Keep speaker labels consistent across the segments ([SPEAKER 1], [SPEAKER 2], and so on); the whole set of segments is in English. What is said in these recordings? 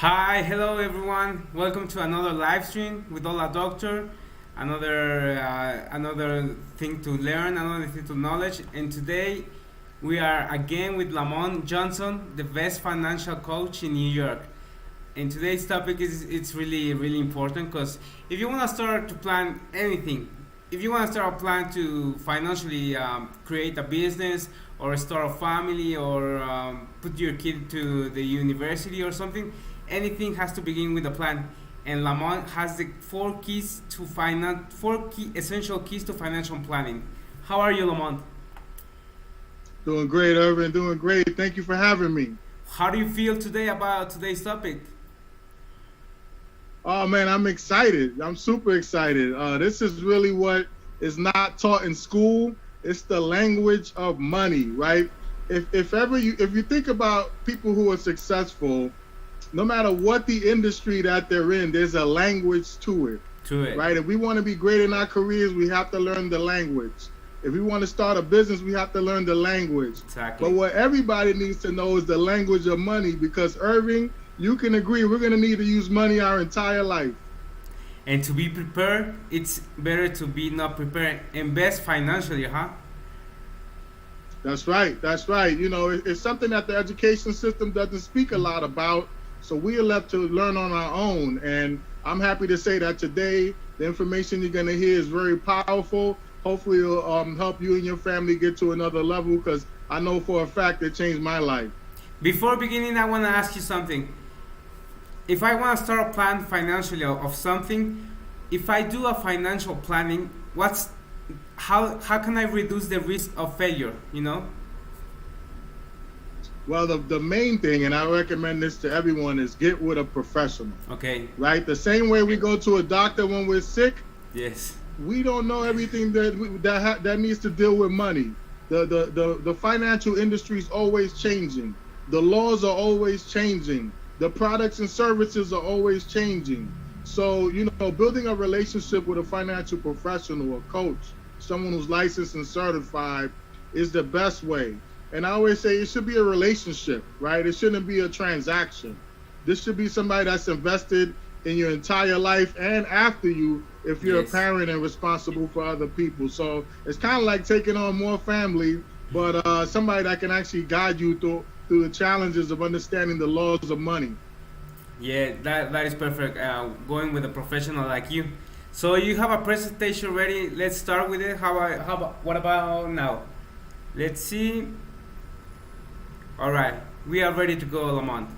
[SPEAKER 1] Hi, hello everyone. Welcome to another live stream with Ola Doctor. Another thing to learn, another thing to knowledge. And today we are again with Lamont Johnson, the best financial coach in New York. And today's topic is it's really important because if you want to start to plan anything, if you want to start a plan to financially create a business or start a family or put your kid to the university or something, anything has to begin with a plan. And Lamont has the four key essential keys to financial planning. How are you, Lamont?
[SPEAKER 2] Doing great, Irvin. Doing great. Thank you for having me.
[SPEAKER 1] How do you feel today about today's topic?
[SPEAKER 2] Oh man, I'm excited. I'm super excited. This is really what is not taught in school, It's the language of money, right? If you think about people who are successful, no matter what the industry that they're in, there's a language to it.
[SPEAKER 1] To it.
[SPEAKER 2] Right? If we want to be great in our careers, we have to learn the language. If we want to start a business, we have to learn the language.
[SPEAKER 1] Exactly.
[SPEAKER 2] But what everybody needs to know is the language of money, because Irving, you can agree we're going to need to use money our entire life.
[SPEAKER 1] And to be prepared, it's better to be not prepared. Invest financially, huh?
[SPEAKER 2] That's right. That's right. You know, it's something that the education system doesn't speak a lot about. So we are left to learn on our own. And I'm happy to say that today, the information you're going to hear is very powerful. Hopefully it'll help you and your family get to another level, because I know for a fact it changed my life. Before
[SPEAKER 1] beginning, I want to ask you something. If I want to start a plan financially of something, if I do a financial planning, how can I reduce the risk of failure, you know?
[SPEAKER 2] Well, the main thing, and I recommend this to everyone, is get with a professional.
[SPEAKER 1] Okay.
[SPEAKER 2] Right? The same way we go to a doctor when we're sick.
[SPEAKER 1] Yes.
[SPEAKER 2] We don't know everything that needs to deal with money. The financial industry is always changing. The laws are always changing. The products and services are always changing. So, you know, building a relationship with a financial professional, a coach, someone who's licensed and certified, is the best way. And I always say it should be a relationship, right? It shouldn't be a transaction. This should be somebody that's invested in your entire life and after you, if you're
[SPEAKER 1] Yes.
[SPEAKER 2] a parent and responsible for other people. So it's kind of like taking on more family, but somebody that can actually guide you through the challenges of understanding the laws of money.
[SPEAKER 1] Yeah, that is perfect. Going with a professional like you. So you have a presentation ready. Let's start with it. What about now? Let's see. All right, we are ready to go, Lamont.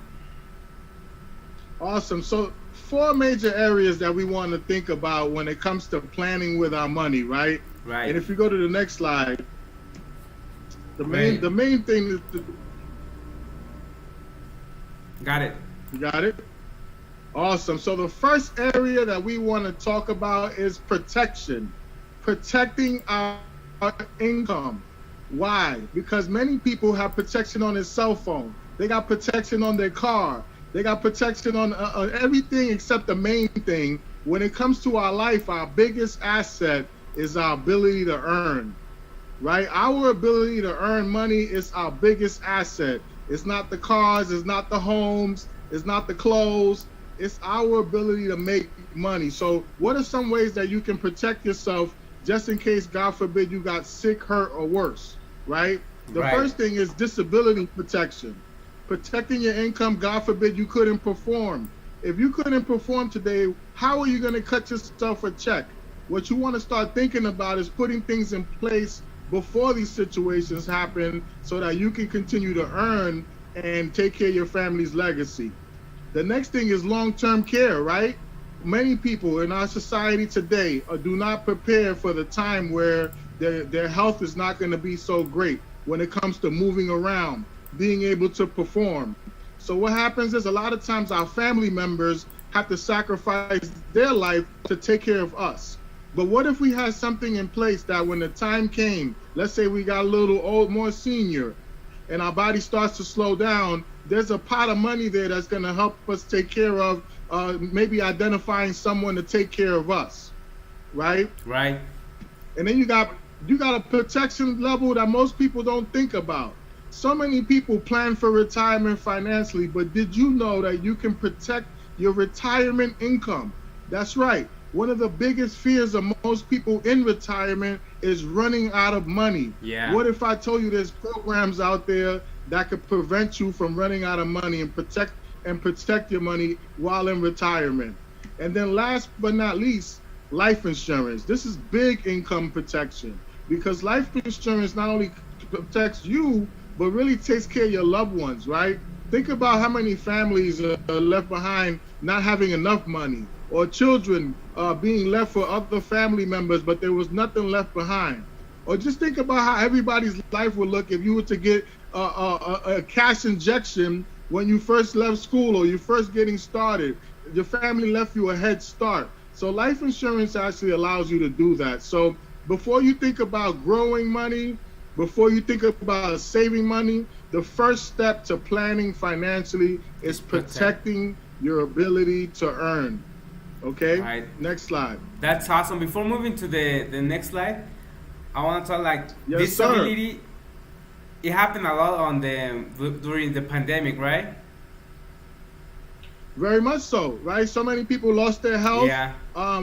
[SPEAKER 2] Awesome. So 4 major areas that we want to think about when it comes to planning with our money, right?
[SPEAKER 1] Right.
[SPEAKER 2] And if you go to the next slide, the main thing is
[SPEAKER 1] Got it.
[SPEAKER 2] You got it? Awesome. So the first area that we want to talk about is protection. Protecting our income. Why? Because many people have protection on their cell phone. They got protection on their car. They got protection on everything except the main thing. When it comes to our life, our biggest asset is our ability to earn, right? Our ability to earn money is our biggest asset. It's not the cars, it's not the homes, it's not the clothes. It's our ability to make money. So what are some ways that you can protect yourself just in case, God forbid, you got sick, hurt, or worse, right? The first thing is disability protection. Protecting your income, God forbid you couldn't perform. If you couldn't perform today, how are you going to cut yourself a check? What you want to start thinking about is putting things in place before these situations happen so that you can continue to earn and take care of your family's legacy. The next thing is long-term care, right? Many people in our society today do not prepare for the time where their health is not going to be so great when it comes to moving around, being able to perform. So what happens is a lot of times our family members have to sacrifice their life to take care of us. But what if we had something in place that when the time came, let's say we got a little old, more senior, and our body starts to slow down, there's a pot of money there that's going to help us take care of maybe identifying someone to take care of us, right?
[SPEAKER 1] Right.
[SPEAKER 2] And then you got a protection level that most people don't think about. So many people plan for retirement financially, but did you know that you can protect your retirement income? That's right. One of the biggest fears of most people in retirement is running out of money.
[SPEAKER 1] Yeah.
[SPEAKER 2] What if I told you there's programs out there that could prevent you from running out of money and protect your money while in retirement? And then last but not least, life insurance. This is big income protection, because life insurance not only protects you, but really takes care of your loved ones, right? Think about how many families are left behind not having enough money, or children being left for other family members, but there was nothing left behind. Or just think about how everybody's life would look if you were to get a cash injection when you first left school or you first getting started. Your family left you a head start. So life insurance actually allows you to do that. So before you think about growing money, before you think about saving money, the first step to planning financially is protecting your ability to earn. Okay?
[SPEAKER 1] Right.
[SPEAKER 2] Next slide.
[SPEAKER 1] That's awesome. Before moving to the next slide, I want to talk like
[SPEAKER 2] Yes,
[SPEAKER 1] this
[SPEAKER 2] sir.
[SPEAKER 1] stability. It happened a lot on during the pandemic, right?
[SPEAKER 2] Very much so, right? So many people lost their health.
[SPEAKER 1] Yeah.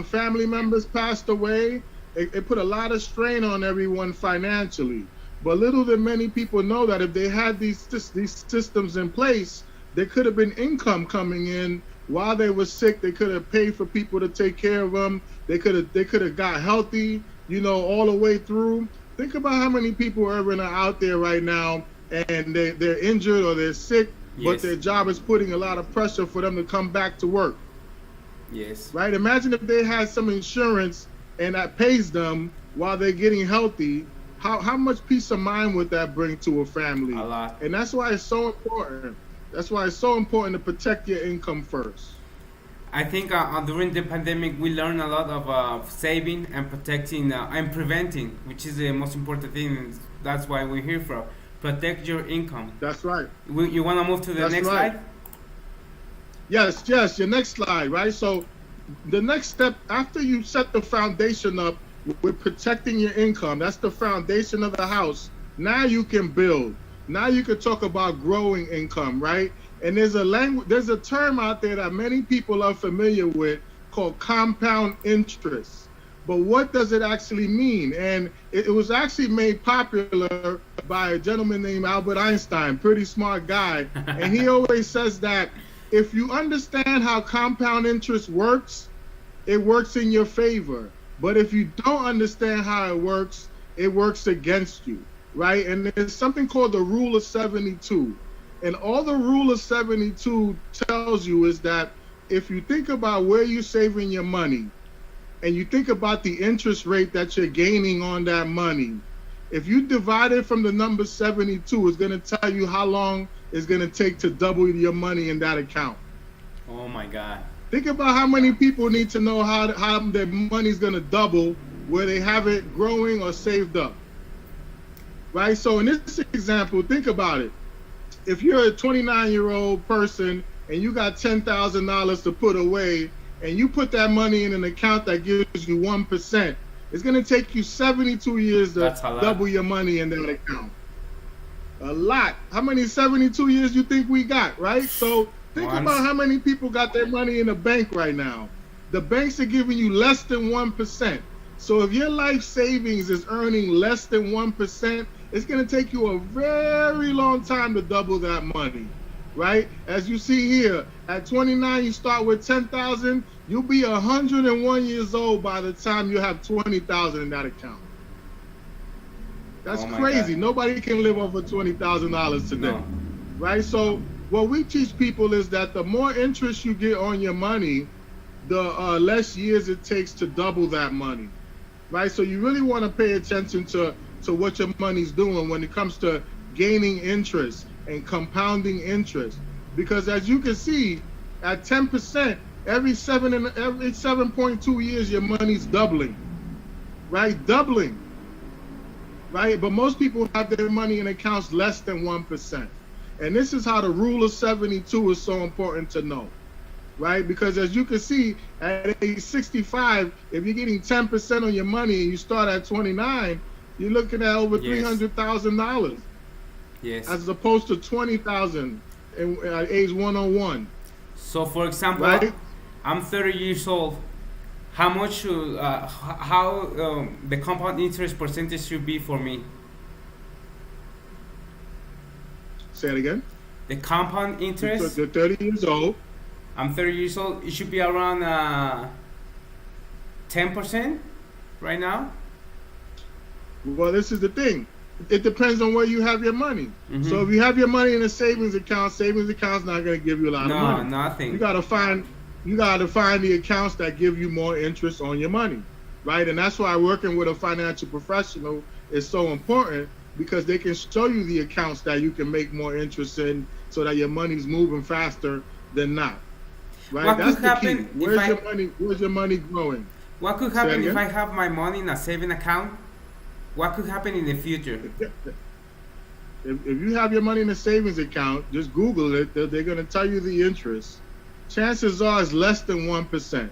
[SPEAKER 2] Family members passed away. It put a lot of strain on everyone financially. But little did many people know that if they had these systems in place, there could have been income coming in while they were sick. They could have paid for people to take care of them. They could have got healthy, all the way through. Think about how many people are out there right now, and they're injured or they're sick, but their job is putting a lot of pressure for them to come back to work.
[SPEAKER 1] Yes.
[SPEAKER 2] Right? Imagine if they had some insurance and that pays them while they're getting healthy. How much peace of mind would that bring to a family?
[SPEAKER 1] A lot.
[SPEAKER 2] And that's why it's so important. That's why it's so important to protect your income first.
[SPEAKER 1] I think during the pandemic we learned a lot of saving and protecting and preventing, which is the most important thing. That's why we're here for. Protect your income.
[SPEAKER 2] That's right.
[SPEAKER 1] You want to move to the next slide?
[SPEAKER 2] Yes, your next slide, right? So the next step, after you set the foundation up with protecting your income, that's the foundation of the house. Now you can build. Now you can talk about growing income, right? And there's a term out there that many people are familiar with called compound interest. But what does it actually mean? And it was actually made popular by a gentleman named Albert Einstein, pretty smart guy. And he always says that if you understand how compound interest works, it works in your favor. But if you don't understand how it works against you, right? And there's something called the rule of 72. And all the rule of 72 tells you is that if you think about where you're saving your money, and you think about the interest rate that you're gaining on that money, if you divide it from the number 72, it's going to tell you how long it's going to take to double your money in that account.
[SPEAKER 1] Oh my God.
[SPEAKER 2] Think about how many people need to know how their money's going to double where they have it growing or saved up. Right? So in this example, think about it. If you're a 29-year-old person and you got $10,000 to put away, and you put that money in an account that gives you 1%, it's going to take you 72 years to double your money in that account. A lot. How many 72 years you think we got, right? So think about how many people got their money in the bank right now. The banks are giving you less than 1%. So if your life savings is earning less than 1%, it's going to take you a very long time to double that money. Right? As you see here, at 29, you start with 10,000. You'll be 101 years old by the time you have 20,000 in that account. That's crazy. God. Nobody can live over $20,000 today. No. Right? So what we teach people is that the more interest you get on your money, the less years it takes to double that money. Right? So you really want to pay attention to what your money's doing when it comes to gaining interest and compounding interest, because as you can see, at 10%, every 7.2 years, your money's doubling, right? Doubling, right? But most people have their money in accounts less than 1%, and this is how the rule of 72 is so important to know, right? Because as you can see, at age 65, if you're getting 10% on your money and you start at 29, you're looking at over $300,000.
[SPEAKER 1] Yes.
[SPEAKER 2] As opposed to 20,000 at age 101.
[SPEAKER 1] So, for example,
[SPEAKER 2] right?
[SPEAKER 1] I'm 30 years old. How much should the compound interest percentage should be for me?
[SPEAKER 2] Say it again.
[SPEAKER 1] The compound interest.
[SPEAKER 2] You're 30 years old.
[SPEAKER 1] I'm 30 years old. It should be around 10% right now.
[SPEAKER 2] Well, this is the thing. It depends on where you have your money. Mm-hmm. So if you have your money in a savings account's not going to give you a lot of money.
[SPEAKER 1] No, nothing.
[SPEAKER 2] You got to find the accounts that give you more interest on your money, right? And that's why working with a financial professional is so important, because they can show you the accounts that you can make more interest in, so that your money's moving faster than not. Right?
[SPEAKER 1] What
[SPEAKER 2] That's
[SPEAKER 1] could
[SPEAKER 2] the
[SPEAKER 1] happen
[SPEAKER 2] key. Where's your money growing?
[SPEAKER 1] What could
[SPEAKER 2] Say that
[SPEAKER 1] happen if I
[SPEAKER 2] again.
[SPEAKER 1] have my money in a saving account? What could happen in the future?
[SPEAKER 2] If you have your money in a savings account, just Google it. They're going to tell you the interest. Chances are it's less than 1%.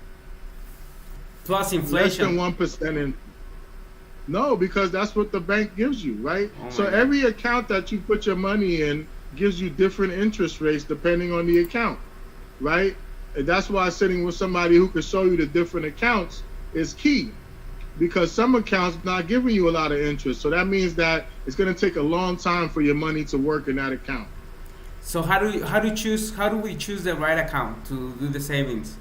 [SPEAKER 1] Plus
[SPEAKER 2] Less than
[SPEAKER 1] inflation.
[SPEAKER 2] 1%. And no, because that's what the bank gives you, right?
[SPEAKER 1] Oh
[SPEAKER 2] So
[SPEAKER 1] my God.
[SPEAKER 2] every account that you put your money in gives you different interest rates depending on the account, right? And that's why sitting with somebody who can show you the different accounts is key, because some accounts not giving you a lot of interest. So that means that it's going to take a long time for your money to work in that account.
[SPEAKER 1] So how do we choose the right account to do the savings?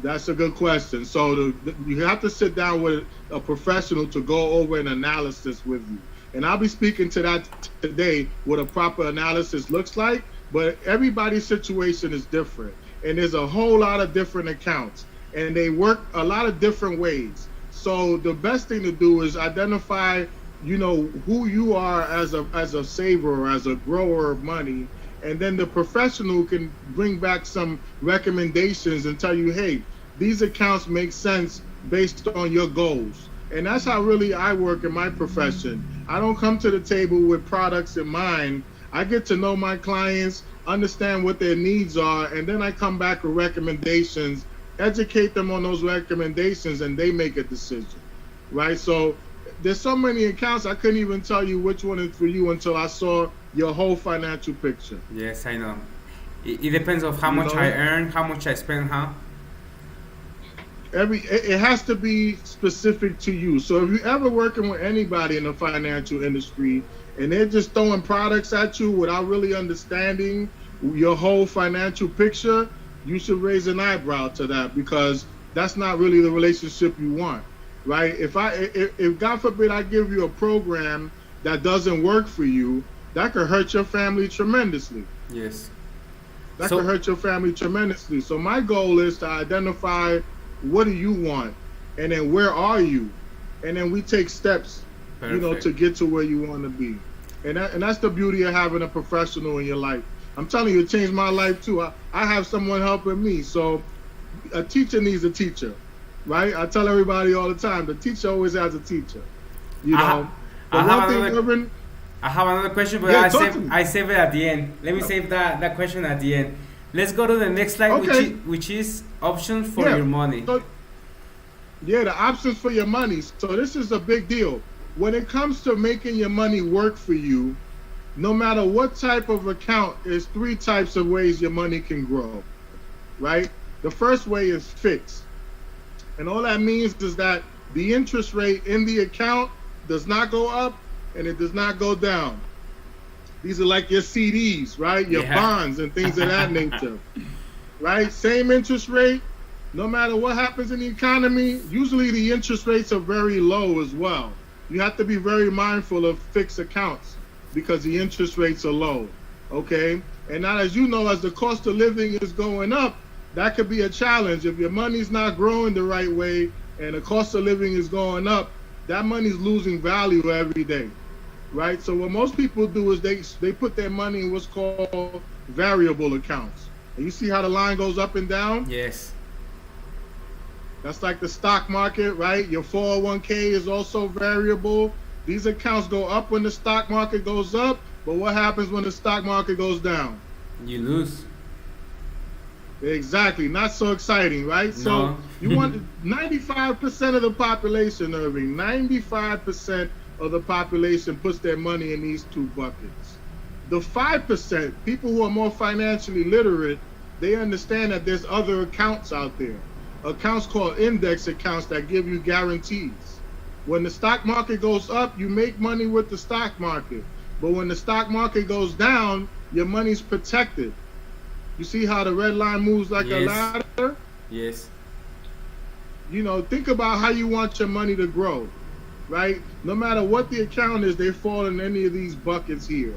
[SPEAKER 2] That's a good question. So you have to sit down with a professional to go over an analysis with you. And I'll be speaking to that today, what a proper analysis looks like. But everybody's situation is different. And there's a whole lot of different accounts. And they work a lot of different ways. So the best thing to do is identify, who you are as a saver or as a grower of money. And then the professional can bring back some recommendations and tell you, hey, these accounts make sense based on your goals. And that's how really I work in my profession. I don't come to the table with products in mind. I get to know my clients, understand what their needs are, and then I come back with recommendations, educate them on those recommendations, and they make a decision, right? So there's so many accounts, I couldn't even tell you which one is for you until I saw your whole financial picture.
[SPEAKER 1] Yes, I know. It depends on how
[SPEAKER 2] You
[SPEAKER 1] much I
[SPEAKER 2] know,
[SPEAKER 1] earn, how much I spend, huh?
[SPEAKER 2] it has to be specific to you. So if you're ever working with anybody in the financial industry and they're just throwing products at you without really understanding your whole financial picture, you should raise an eyebrow to that, because that's not really the relationship you want, right? If God forbid I give you a program that doesn't work for you, that could hurt your family tremendously.
[SPEAKER 1] Yes.
[SPEAKER 2] That
[SPEAKER 1] So
[SPEAKER 2] could hurt your family tremendously. So my goal is to identify, what do you want, and then where are you, and then we take steps,
[SPEAKER 1] perfect.
[SPEAKER 2] to get to where you want to be. And that's the beauty of having a professional in your life. I'm telling you, it changed my life too. I have someone helping me. So a teacher needs a teacher, right? I tell everybody all the time, the teacher always has a teacher.
[SPEAKER 1] I, ha- I
[SPEAKER 2] But
[SPEAKER 1] have
[SPEAKER 2] one thing,
[SPEAKER 1] another
[SPEAKER 2] Urban,
[SPEAKER 1] I have another question, but
[SPEAKER 2] yeah,
[SPEAKER 1] I
[SPEAKER 2] talk
[SPEAKER 1] save
[SPEAKER 2] to me.
[SPEAKER 1] I save it at the end. Let me save that question at the end. Let's go to the next slide,
[SPEAKER 2] Okay.
[SPEAKER 1] which is options for
[SPEAKER 2] Yeah.
[SPEAKER 1] your money.
[SPEAKER 2] So, yeah, the options for your money. So this is a big deal. When it comes to making your money work for you, no matter what type of account, there's three types of ways your money can grow, right? The first way is fixed. And all that means is that the interest rate in the account does not go up and it does not go down. These are like your CDs, right? Your
[SPEAKER 1] Yeah.
[SPEAKER 2] bonds and things of that nature, right? Same interest rate. No matter what happens in the economy, usually the interest rates are very low as well. You have to be very mindful of fixed accounts because the interest rates are low, okay? And now, as you know, as the cost of living is going up, that could be a challenge. If your money's not growing the right way and the cost of living is going up, that money's losing value every day, right? So what most people do is they put their money in what's called variable accounts. And you see how the line goes up and down?
[SPEAKER 1] Yes.
[SPEAKER 2] That's like the stock market, right? Your 401k is also variable. These accounts go up when the stock market goes up, but what happens when the stock market goes down?
[SPEAKER 1] You lose.
[SPEAKER 2] Exactly. Not so exciting, right?
[SPEAKER 1] No.
[SPEAKER 2] So you want 95% of the population, Irving, 95% of the population puts their money in these two buckets. The 5%, people who are more financially literate, they understand that there's other accounts out there. Accounts called index accounts that give you guarantees. When the stock market goes up, you make money with the stock market. But when the stock market goes down, your money's protected. You see how the red line moves like a
[SPEAKER 1] Yes.
[SPEAKER 2] ladder?
[SPEAKER 1] Yes.
[SPEAKER 2] Think about how you want your money to grow, right? No matter what the account is, they fall in any of these buckets here,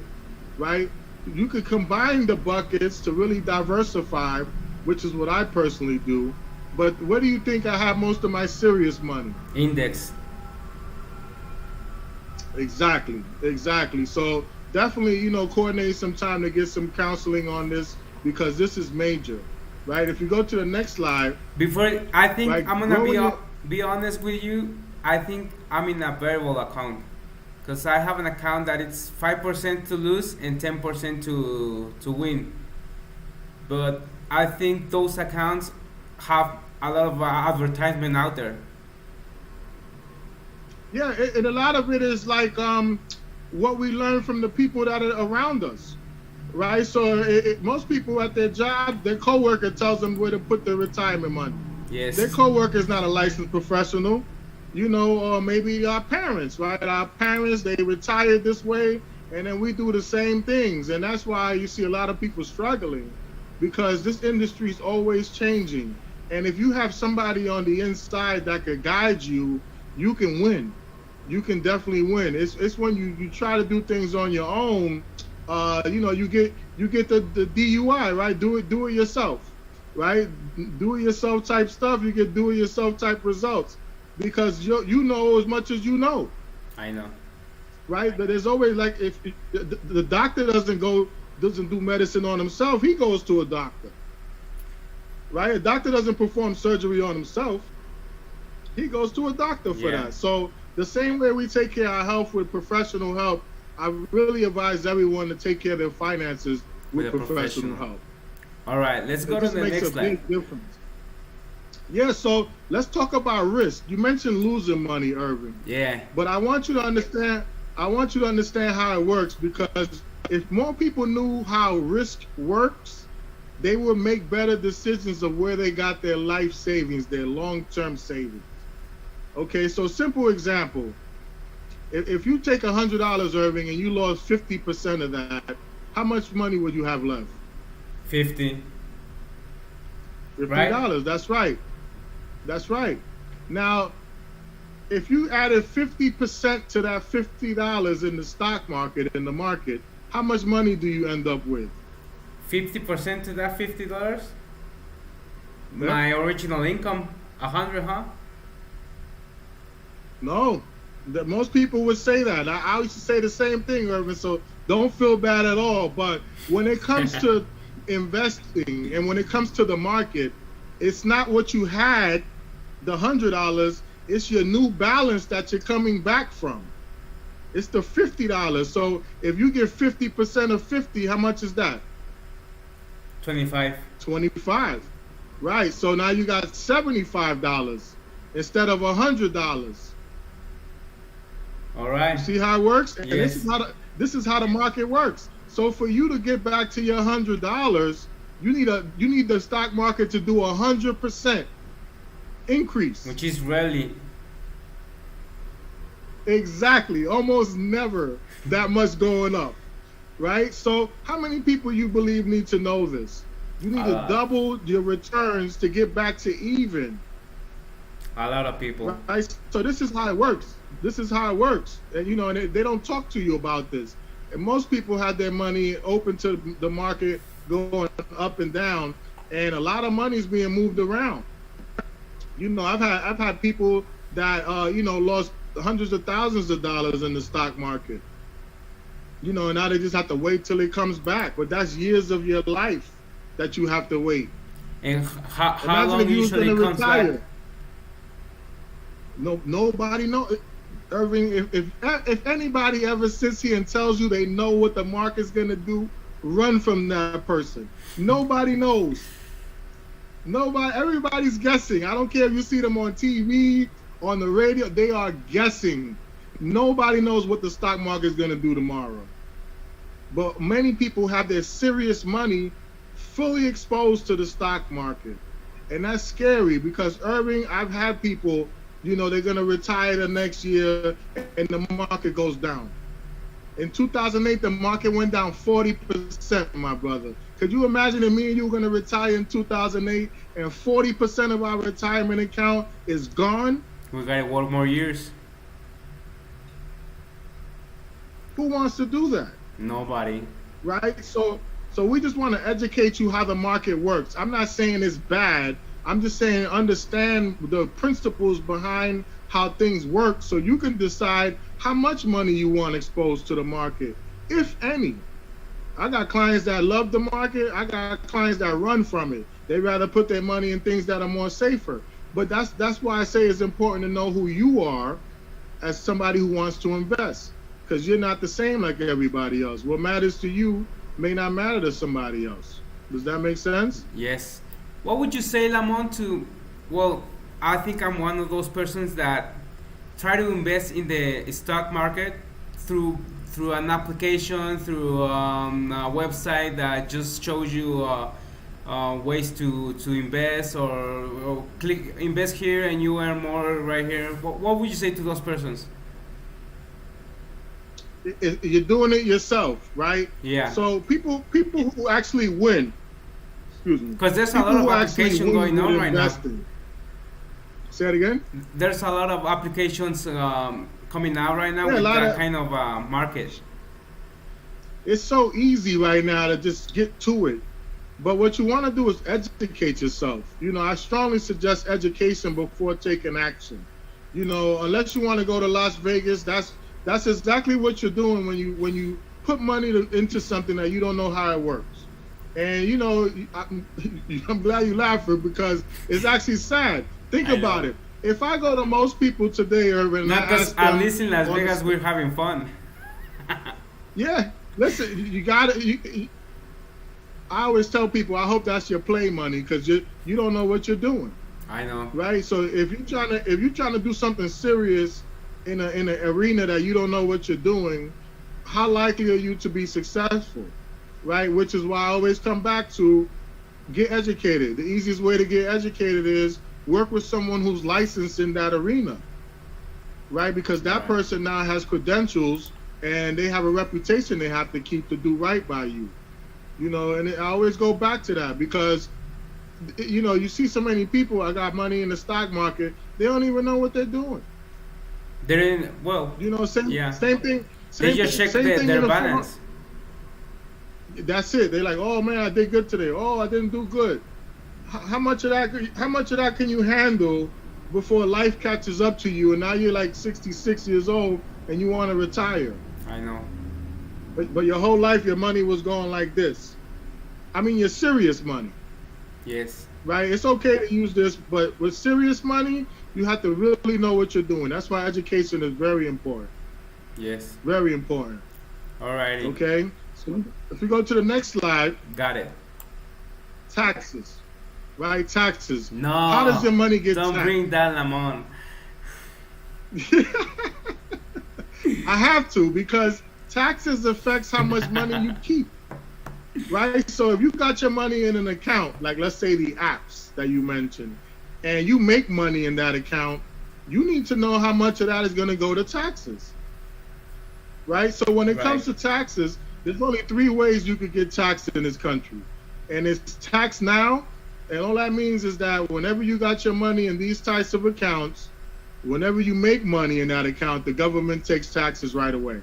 [SPEAKER 2] right? You could combine the buckets to really diversify, which is what I personally do. But where do you think I have most of my serious money?
[SPEAKER 1] Index.
[SPEAKER 2] Exactly. So definitely, coordinate some time to get some counseling on this, because this is major, right? If you go to the next slide,
[SPEAKER 1] Before, I think
[SPEAKER 2] right,
[SPEAKER 1] I'm gonna
[SPEAKER 2] growing your,
[SPEAKER 1] be honest with you. I think I'm in a variable account because I have an account that it's 5% to lose and 10% to win. But I think those accounts have a lot of advertisement out there.
[SPEAKER 2] yeah, and a lot of it is like what we learn from the people that are around us, right? So most people at their job, their coworker tells them where to put their retirement money. Their
[SPEAKER 1] Yes.
[SPEAKER 2] coworker is not a licensed professional, or maybe our parents, right? Our parents, they retired this way, and then we do the same things, and that's why you see a lot of people struggling, because this industry is always changing, and if you have somebody on the inside that could guide you, you can win. You can definitely win. It's when you try to do things on your own, you get the DUI, right? Do it yourself, right? Do it yourself type stuff. You get do it yourself type results, because you know as much as you know,
[SPEAKER 1] I know.
[SPEAKER 2] right? But there's always like if the doctor doesn't do medicine on himself, he goes to a doctor, right? A doctor doesn't perform surgery on himself. He goes to a doctor for
[SPEAKER 1] Yeah.
[SPEAKER 2] that. So the same way we take care of our health with professional help, I really advise everyone to take care of their finances with
[SPEAKER 1] With a
[SPEAKER 2] professional
[SPEAKER 1] professional.
[SPEAKER 2] help.
[SPEAKER 1] All right, let's go
[SPEAKER 2] It
[SPEAKER 1] to
[SPEAKER 2] just
[SPEAKER 1] the
[SPEAKER 2] makes
[SPEAKER 1] next
[SPEAKER 2] a
[SPEAKER 1] slide.
[SPEAKER 2] big difference. Yeah, so let's talk about risk. You mentioned losing money, Irvin,
[SPEAKER 1] Yeah.
[SPEAKER 2] but I want you to understand. I want you to understand how it works, because if more people knew how risk works, they would make better decisions of where they got their life savings, their long-term savings. Okay, so simple example. If you take $100, Irving, and you lost 50% of that, how much money would you have left?
[SPEAKER 1] 50.
[SPEAKER 2] $50. That's right. That's right. Now, if you added 50% to that $50 in the stock market, in the market, how much money do you end up with?
[SPEAKER 1] 50% to that $50.
[SPEAKER 2] Yep.
[SPEAKER 1] My original income, 100, huh?
[SPEAKER 2] No, most people would say that. I used to say the same thing, Irvin, so don't feel bad at all. But when it comes to investing and when it comes to the market, it's not what you had, the $100, it's your new balance that you're coming back from. It's the $50. So if you get 50% of 50, how much is that?
[SPEAKER 1] 25.
[SPEAKER 2] 25. Right. So now you got $75 instead of $100.
[SPEAKER 1] All right.
[SPEAKER 2] See how it works? And
[SPEAKER 1] Yes.
[SPEAKER 2] this is how the market works. So for you to get back to your $100, you need the stock market to do 100% increase.
[SPEAKER 1] Which is rarely.
[SPEAKER 2] Exactly. Almost never that much going up. Right? So how many people you believe need to know this? You need to double your returns to get back to even.
[SPEAKER 1] A lot of people.
[SPEAKER 2] Right? So this is how it works. This is how it works. And and they don't talk to you about this. And most people have their money open to the market going up and down, and a lot of money is being moved around. I've had people that lost hundreds of thousands of dollars in the stock market. And now they just have to wait till it comes back. But that's years of your life that you have to wait.
[SPEAKER 1] And how
[SPEAKER 2] Imagine
[SPEAKER 1] long
[SPEAKER 2] if you was
[SPEAKER 1] usually
[SPEAKER 2] gonna
[SPEAKER 1] comes
[SPEAKER 2] retire.
[SPEAKER 1] back?
[SPEAKER 2] Nobody knows. Irving, if anybody ever sits here and tells you they know what the market's gonna do, run from that person. Nobody knows. Everybody's guessing. I don't care if you see them on TV, on the radio, they are guessing. Nobody knows what the stock market is gonna do tomorrow. But many people have their serious money fully exposed to the stock market. And that's scary, because Irving, I've had people, they're going to retire the next year and the market goes down. In 2008, the market went down 40%, my brother. Could you imagine if me and you were going to retire in 2008 and 40% of our retirement account is gone?
[SPEAKER 1] We gotta work more years.
[SPEAKER 2] Who wants to do that?
[SPEAKER 1] Nobody.
[SPEAKER 2] Right? So we just want to educate you how the market works. I'm not saying it's bad. I'm just saying understand the principles behind how things work, so you can decide how much money you want exposed to the market, if any. I got clients that love the market. I got clients that run from it. They rather put their money in things that are more safer. But that's why I say it's important to know who you are as somebody who wants to invest, because you're not the same like everybody else. What matters to you may not matter to somebody else. Does that make sense?
[SPEAKER 1] Yes. What would you say, Lamont, to, well, I think I'm one of those persons that try to invest in the stock market through an application, through a website that just shows you ways to invest, or click invest here and you earn more right here. What would you say to those persons?
[SPEAKER 2] You're doing it yourself, right?
[SPEAKER 1] Yeah.
[SPEAKER 2] So people who actually win, excuse me,
[SPEAKER 1] because there's a lot of application going on right now.
[SPEAKER 2] Say it again.
[SPEAKER 1] There's a lot of applications coming out right now with that kind of market.
[SPEAKER 2] It's so easy right now to just get to it. But what you want to do is educate yourself. You know, I strongly suggest education before taking action. You know, unless you want to go to Las Vegas, that's exactly what you're doing when you put money into something that you don't know how it works. And you know, I'm glad you laughing, because it's actually sad. Think about it. If I go to most people today, Urban,
[SPEAKER 1] because at least in Las Vegas we're having fun.
[SPEAKER 2] Yeah, listen, you got to. I always tell people, I hope that's your play money, because you don't know what you're doing.
[SPEAKER 1] I know,
[SPEAKER 2] right? So if you're trying to do something serious in an arena that you don't know what you're doing, how likely are you to be successful, right? Which is why I always come back to get educated. The easiest way to get educated is work with someone who's licensed in that arena, right? Because that person now has credentials and they have a reputation they have to keep to do right by you. You know, and I always go back to that, because, you know, you see so many people, I got money in the stock market, they don't even know what they're doing.
[SPEAKER 1] They're in, well,
[SPEAKER 2] you know, same thing.
[SPEAKER 1] They just check their balance.
[SPEAKER 2] That's it. They're like, oh man, I did good today. Oh, I didn't do good. How much of that can you handle before life catches up to you, and now you're like 66 years old and you want to retire?
[SPEAKER 1] I know.
[SPEAKER 2] But your whole life, your money was going like this. I mean, your serious money.
[SPEAKER 1] Yes.
[SPEAKER 2] Right? It's okay to use this, but with serious money, you have to really know what you're doing. That's why education is very important.
[SPEAKER 1] Yes.
[SPEAKER 2] Very important.
[SPEAKER 1] All righty.
[SPEAKER 2] Okay? So if we go to the next slide.
[SPEAKER 1] Got it.
[SPEAKER 2] Taxes. Right? Taxes.
[SPEAKER 1] No.
[SPEAKER 2] How does your money get taxed?
[SPEAKER 1] Don't bring that, Lamont.
[SPEAKER 2] I have to, because taxes affects how much money you keep, right? So if you got your money in an account, like let's say the apps that you mentioned, and you make money in that account, you need to know how much of that is going to go to taxes, right? So when it comes to taxes, there's only 3 ways you could get taxed in this country, and it's tax now, and all that means is that whenever you got your money in these types of accounts, whenever you make money in that account, the government takes taxes right away.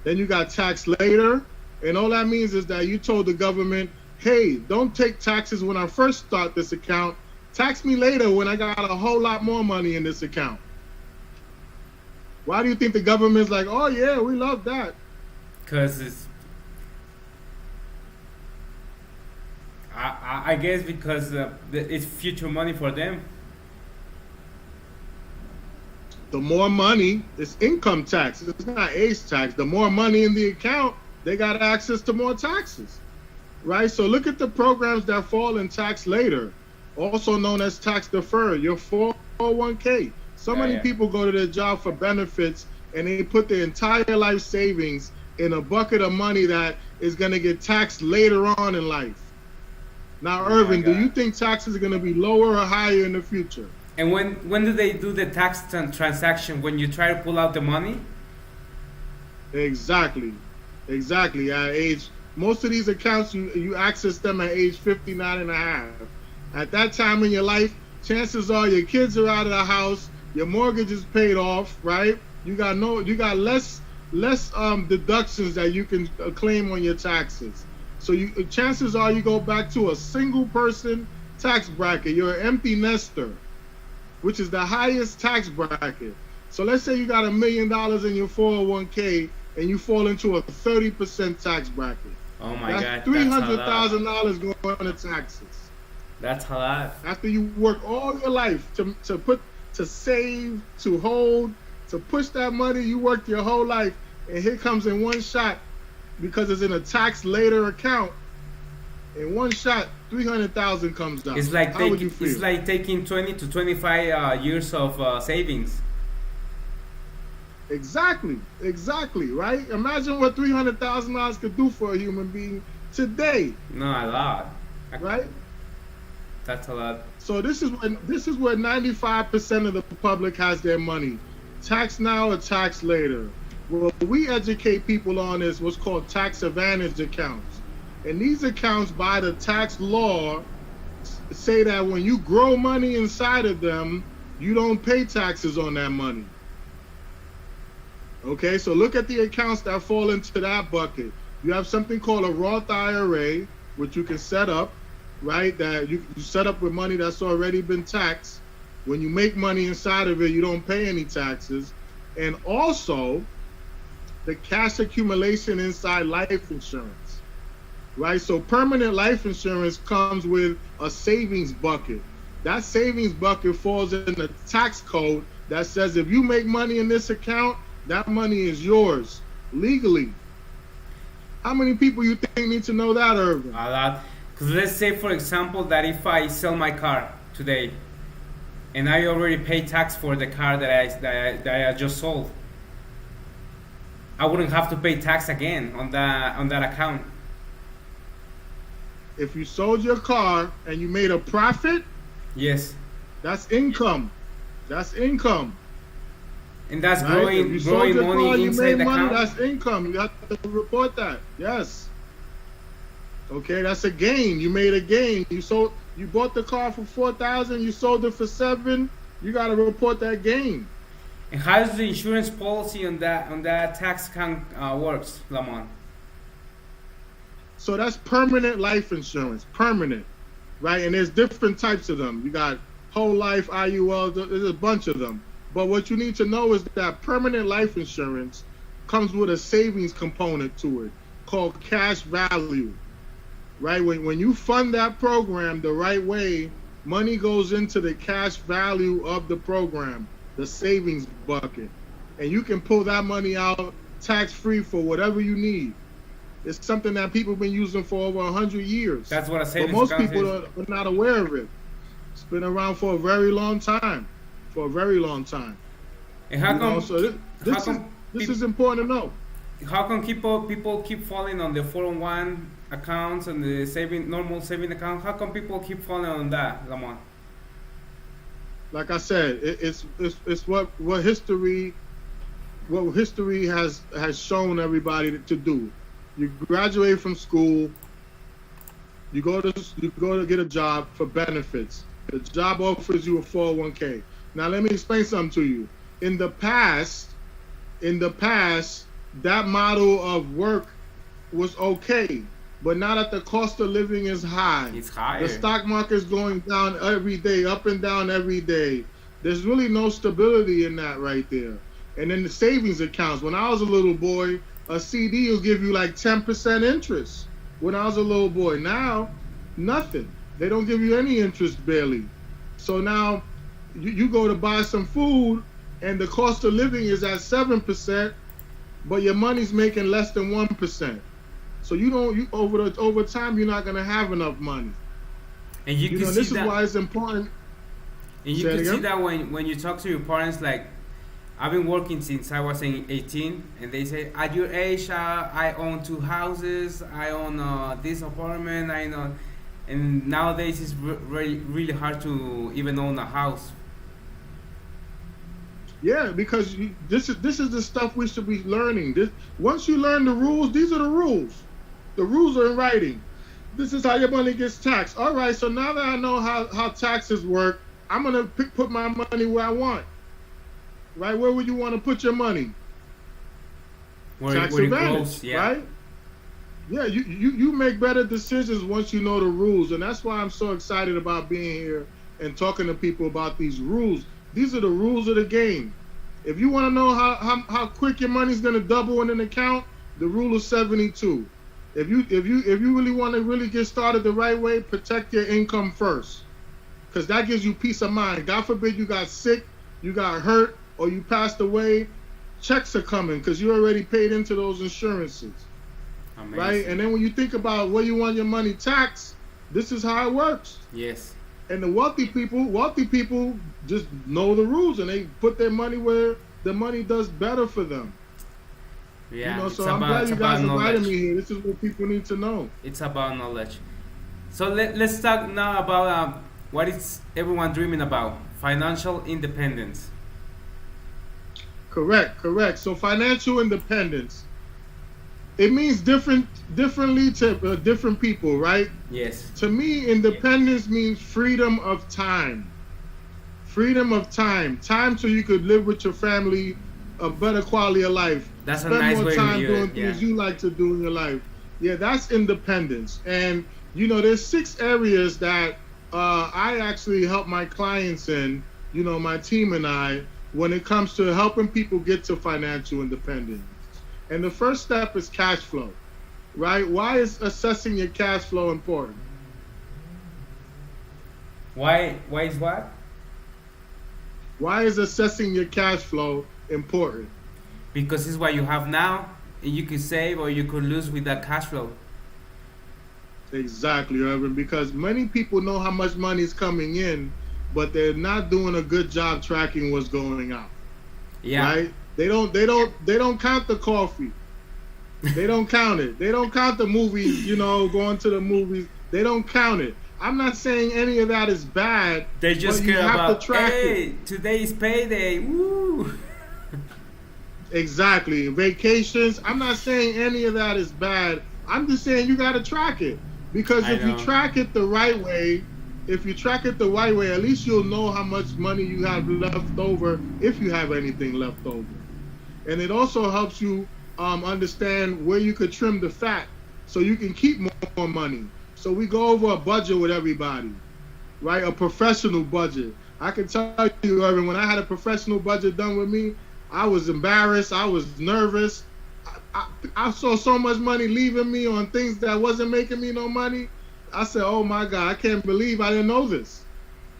[SPEAKER 2] Then you got tax later, and all that means is that you told the government, hey, don't take taxes when I first start this account. Tax me later when I got a whole lot more money in this account. Why do you think the government's like, oh yeah, we love that?
[SPEAKER 1] Because I guess because it's future money for them.
[SPEAKER 2] The more money, it's income tax. It's not age tax. The more money in the account, they got access to more taxes, right? So look at the programs that fall in tax later, also known as tax deferred, your 401k. So many people go to their job for benefits, and they put their entire life savings in a bucket of money that is going to get taxed later on in life. Now, Irvin, do you think taxes are going to be lower or higher in the future?
[SPEAKER 1] And when do they do the tax transaction? When you try to pull out the money?
[SPEAKER 2] Exactly. At age, most of these accounts, you access them at age 59 and a half. At that time in your life, chances are your kids are out of the house, your mortgage is paid off, right? You got less deductions that you can claim on your taxes. So chances are you go back to a single person tax bracket. You're an empty nester, which is the highest tax bracket. So let's say you got $1 million in your 401k and you fall into a 30% tax bracket.
[SPEAKER 1] Oh my
[SPEAKER 2] That's
[SPEAKER 1] God,
[SPEAKER 2] three
[SPEAKER 1] that's a
[SPEAKER 2] hundred
[SPEAKER 1] lot.
[SPEAKER 2] thousand dollars going to taxes.
[SPEAKER 1] That's a lot.
[SPEAKER 2] After you work all your life to save, to hold, to push that money, you worked your whole life, and here comes in one shot because it's in a tax later account. In one shot, 300,000 comes out. How would you feel?
[SPEAKER 1] It's like taking 20 to 25 years of savings.
[SPEAKER 2] Exactly, right? Imagine what $300,000 could do for a human being today,
[SPEAKER 1] No, a lot.
[SPEAKER 2] right?
[SPEAKER 1] That's a lot.
[SPEAKER 2] So this is where 95% of the public has their money. Tax now or tax later. Well, we educate people on is what's called tax advantage accounts. And these accounts by the tax law say that when you grow money inside of them, you don't pay taxes on that money. Okay, so look at the accounts that fall into that bucket. You have something called a Roth IRA, which you can set up, right? That you set up with money that's already been taxed. When you make money inside of it, you don't pay any taxes. And also, the cash accumulation inside life insurance, right? So permanent life insurance comes with a savings bucket. That savings bucket falls in the tax code that says if you make money in this account, that money is yours legally. How many people you think need to know that, Irvin?
[SPEAKER 1] A lot. Because let's say, for example, that if I sell my car today, and I already paid tax for the car that I just sold, I wouldn't have to pay tax again on that account.
[SPEAKER 2] If you sold your car and you made a profit,
[SPEAKER 1] Yes,
[SPEAKER 2] that's income. That's income.
[SPEAKER 1] and that's
[SPEAKER 2] Right? If you sold
[SPEAKER 1] growing
[SPEAKER 2] your car,
[SPEAKER 1] money
[SPEAKER 2] you
[SPEAKER 1] inside
[SPEAKER 2] made
[SPEAKER 1] the
[SPEAKER 2] money,
[SPEAKER 1] account.
[SPEAKER 2] that's income. You have to report that. Yes. Okay, that's a gain. You made a gain. You bought the car for 4,000, you sold it for 7, you gotta report that gain.
[SPEAKER 1] And how does the insurance policy on that tax account works, Lamont?
[SPEAKER 2] So that's permanent life insurance. Permanent. Right? And there's different types of them. You got whole life, IUL, there's a bunch of them. But what you need to know is that permanent life insurance comes with a savings component to it called cash value. Right? When you fund that program the right way, money goes into the cash value of the program, the savings bucket. And you can pull that money out tax-free for whatever you need. It's something that people have been using for over 100 years.
[SPEAKER 1] That's what a
[SPEAKER 2] But
[SPEAKER 1] savings
[SPEAKER 2] most
[SPEAKER 1] account
[SPEAKER 2] people
[SPEAKER 1] is.
[SPEAKER 2] are not aware of it. It's been around for a very long time. For a very long time.
[SPEAKER 1] And how
[SPEAKER 2] You know,
[SPEAKER 1] come?
[SPEAKER 2] so
[SPEAKER 1] how come
[SPEAKER 2] this is important to know.
[SPEAKER 1] How come people keep falling on the 401 accounts and the normal saving account? How come people keep falling on that, Lamont?
[SPEAKER 2] Like I said, it's what history has shown everybody to do. You graduate from school, you go to get a job for benefits. The job offers you a 401k. Now let me explain something to you. In the past, that model of work was okay, but now that the cost of living is high,
[SPEAKER 1] It's higher.
[SPEAKER 2] the stock market is going down every day, up and down every day. There's really no stability in that right there. And then the savings accounts. When I was a little boy, a CD will give you like 10% interest. When I was a little boy, now nothing. They don't give you any interest barely. So now you go to buy some food, and the cost of living is at 7%, but your money's making less than 1%. So over time you're not gonna have enough money.
[SPEAKER 1] And you can see
[SPEAKER 2] This is
[SPEAKER 1] that.
[SPEAKER 2] why it's important.
[SPEAKER 1] And you
[SPEAKER 2] Say it
[SPEAKER 1] can see
[SPEAKER 2] again?
[SPEAKER 1] that when you talk to your parents, like, I've been working since I was 18, and they say, at your age, I own 2 houses, I own this apartment, I know, and nowadays it's really hard to even own a house.
[SPEAKER 2] Yeah, because this is the stuff we should be learning. Once you learn the rules, these are the rules. The rules are in writing. This is how your money gets taxed. All right, so now that I know how taxes work, I'm gonna put my money where I want. Right? Where would you want to put your money?
[SPEAKER 1] Where
[SPEAKER 2] Tax
[SPEAKER 1] it
[SPEAKER 2] advantage,
[SPEAKER 1] grows, yeah.
[SPEAKER 2] right? Yeah, you make better decisions once you know the rules, and that's why I'm so excited about being here and talking to people about these rules. These are the rules of the game. If you want to know how quick your money's gonna double in an account, the rule of 72. If you really want to really get started the right way, protect your income first, because that gives you peace of mind. God forbid you got sick, you got hurt, or you passed away, checks are coming because you already paid into those insurances. Amazing. Right? And then when you think about where you want your money taxed, this is how it works.
[SPEAKER 1] Yes.
[SPEAKER 2] And the wealthy people just know the rules, and they put their money where the money does better for them.
[SPEAKER 1] Yeah.
[SPEAKER 2] So I'm glad you guys invited me here. This is what people need to know.
[SPEAKER 1] It's about knowledge. So let's talk now about what is everyone dreaming about: financial independence.
[SPEAKER 2] Correct. So financial independence, it means differently to different people, right?
[SPEAKER 1] Yes.
[SPEAKER 2] To me, independence means freedom of time. Freedom of time. Time so you could live with your family, a better quality of life.
[SPEAKER 1] That's
[SPEAKER 2] Spend
[SPEAKER 1] a nice
[SPEAKER 2] more
[SPEAKER 1] way
[SPEAKER 2] time
[SPEAKER 1] to
[SPEAKER 2] doing things you like to do in your life. Yeah, that's independence. And there's 6 areas that I actually help my clients in, my team and I, when it comes to helping people get to financial independence. And the first step is cash flow, right? Why is assessing your cash flow important?
[SPEAKER 1] Why is what?
[SPEAKER 2] Why is assessing your cash flow important?
[SPEAKER 1] Because it's what you have now, and you could save or you could lose with that cash flow.
[SPEAKER 2] Exactly, Irvin. Because many people know how much money is coming in, but they're not doing a good job tracking what's going out.
[SPEAKER 1] Yeah.
[SPEAKER 2] Right? They don't count the coffee. They don't count it. They don't count the movies, going to the movies. They don't count it. I'm not saying any of that is bad.
[SPEAKER 1] They just
[SPEAKER 2] but you
[SPEAKER 1] care
[SPEAKER 2] have
[SPEAKER 1] about,
[SPEAKER 2] to track
[SPEAKER 1] hey,
[SPEAKER 2] it.
[SPEAKER 1] Today's payday. Woo!
[SPEAKER 2] Exactly. Vacations. I'm not saying any of that is bad. I'm just saying you got to track it. Because if you track it the right way, at least you'll know how much money you have left over, if you have anything left over. And it also helps you understand where you could trim the fat so you can keep more money. So we go over a budget with everybody, right? A professional budget. I can tell you, Irvin, when I had a professional budget done with me, I was embarrassed. I was nervous. I saw so much money leaving me on things that wasn't making me no money. I said, oh my God, I can't believe I didn't know this,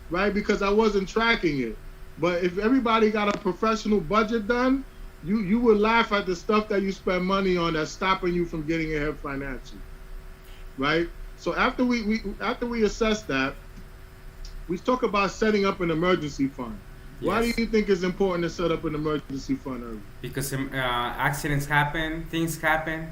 [SPEAKER 2] right? Because I wasn't tracking it. But if everybody got a professional budget done, you would laugh at the stuff that you spend money on that's stopping you from getting ahead financially, right? So after we assess that, we talk about setting up an emergency fund. Yes. Why do you think it's important to set up an emergency fund, Irvin?
[SPEAKER 1] Because accidents happen, things happen.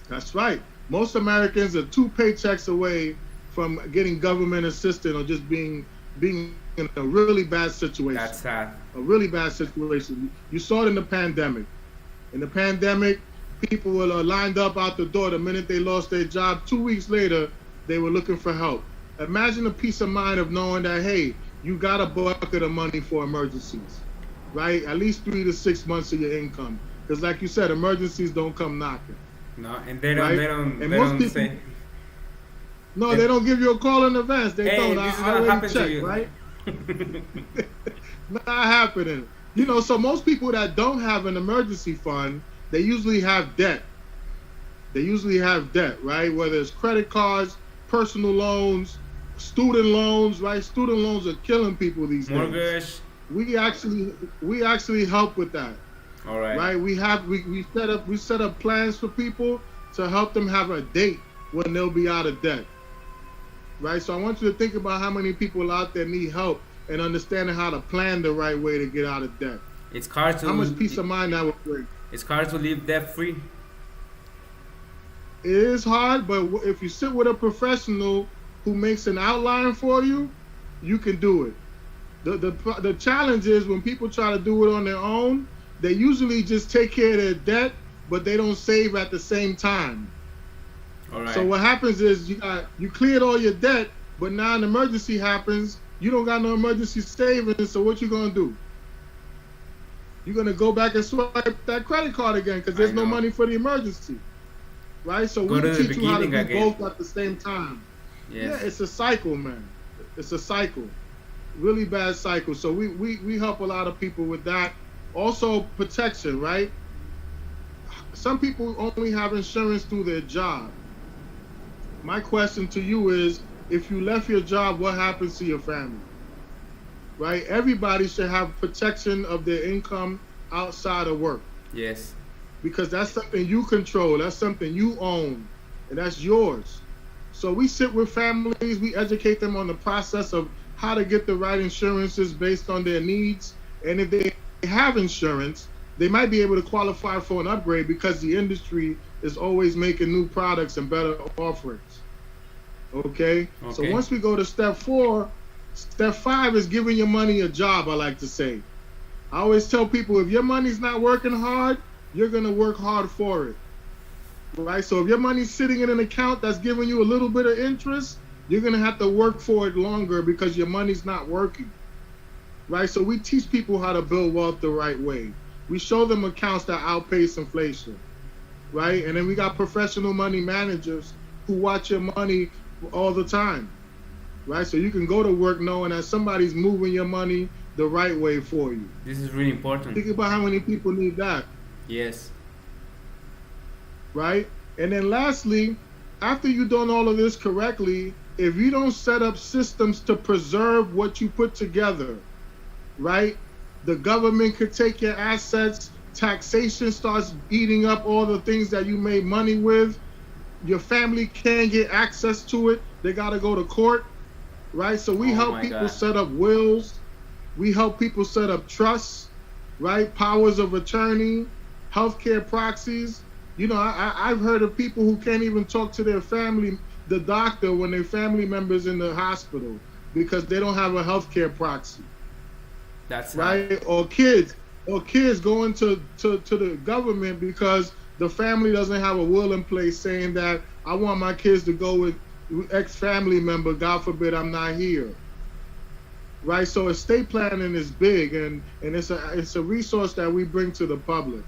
[SPEAKER 2] That's right. Most Americans are 2 paychecks away from getting government assistance or just being in a really bad situation.
[SPEAKER 1] That's sad.
[SPEAKER 2] A really bad situation. You saw it in the pandemic. In the pandemic, people were lined up out the door the minute they lost their job. 2 weeks later, they were looking for help. Imagine the peace of mind of knowing that, hey, you got a bucket of money for emergencies, right? At least 3 to 6 months of your income. Because like you said, emergencies don't come knocking.
[SPEAKER 1] No, and they don't,
[SPEAKER 2] right?
[SPEAKER 1] they don't say.
[SPEAKER 2] No, they don't give you a call in advance. They
[SPEAKER 1] hey,
[SPEAKER 2] don't.
[SPEAKER 1] This is
[SPEAKER 2] I
[SPEAKER 1] not
[SPEAKER 2] already checked,
[SPEAKER 1] to you.
[SPEAKER 2] Right? Not happening. So most people that don't have an emergency fund, they usually have debt. Right? Whether it's credit cards, personal loans, student loans, right? Student loans are killing people these days.
[SPEAKER 1] Mortgage.
[SPEAKER 2] We actually help with that.
[SPEAKER 1] All right.
[SPEAKER 2] Right? We set up plans for people to help them have a date when they'll be out of debt. Right? So I want you to think about how many people out there need help and understanding how to plan the right way to get out of debt.
[SPEAKER 1] It's hard to.
[SPEAKER 2] How much peace of mind that would bring.
[SPEAKER 1] It's hard to live debt free.
[SPEAKER 2] It is hard, but if you sit with a professional who makes an outline for you, you can do it. The challenge is when people try to do it on their own, they usually just take care of their debt, but they don't save at the same time.
[SPEAKER 1] All right.
[SPEAKER 2] So what happens is you cleared all your debt, but now an emergency happens, you don't got no emergency savings, so what you gonna do? You're gonna go back and swipe that credit card again because there's no money for the emergency. Right? So we teach you how to do both at the same time. Yes. Yeah, it's a cycle, man. It's a cycle. Really bad cycle. So we help a lot of people with that. Also protection, right? some people only have insurance through their job. My question to you is, if you left your job, what happens to your family? Right? Everybody should have protection of their income outside of work.
[SPEAKER 1] Yes.
[SPEAKER 2] Because that's something you control, that's something you own, and that's yours. So we sit with families, we educate them on the process of how to get the right insurances based on their needs. And if they have insurance, they might be able to qualify for an upgrade because the industry is always making new products and better offerings. Okay? So once we go to step 4, step 5 is giving your money a job, I like to say. I always tell people, if your money's not working hard, you're going to work hard for it. Right? So if your money's sitting in an account that's giving you a little bit of interest, you're going to have to work for it longer because your money's not working. Right? So we teach people how to build wealth the right way. We show them accounts that outpace inflation. Right? And then we got professional money managers who watch your money all the time. Right? So you can go to work knowing that somebody's moving your money the right way for you.
[SPEAKER 1] This is really important.
[SPEAKER 2] Think about how many people need that.
[SPEAKER 1] Yes.
[SPEAKER 2] Right? And then lastly, after you've done all of this correctly, if you don't set up systems to preserve what you put together, right? The government could take your assets, taxation starts eating up all the things that you made money with, your family can't get access to it, they gotta go to court, right? So we help people set up wills, we help people set up trusts, right? Powers of attorney, healthcare proxies. You know, I've heard of people who can't even talk to their family, the doctor, when their family member's in the hospital because they don't have a healthcare proxy.
[SPEAKER 1] That's
[SPEAKER 2] right. Or kids going to the government because the family doesn't have a will in place saying that I want my kids to go with X family member, God forbid I'm not here. Right. So estate planning is big, and it's a resource that we bring to the public.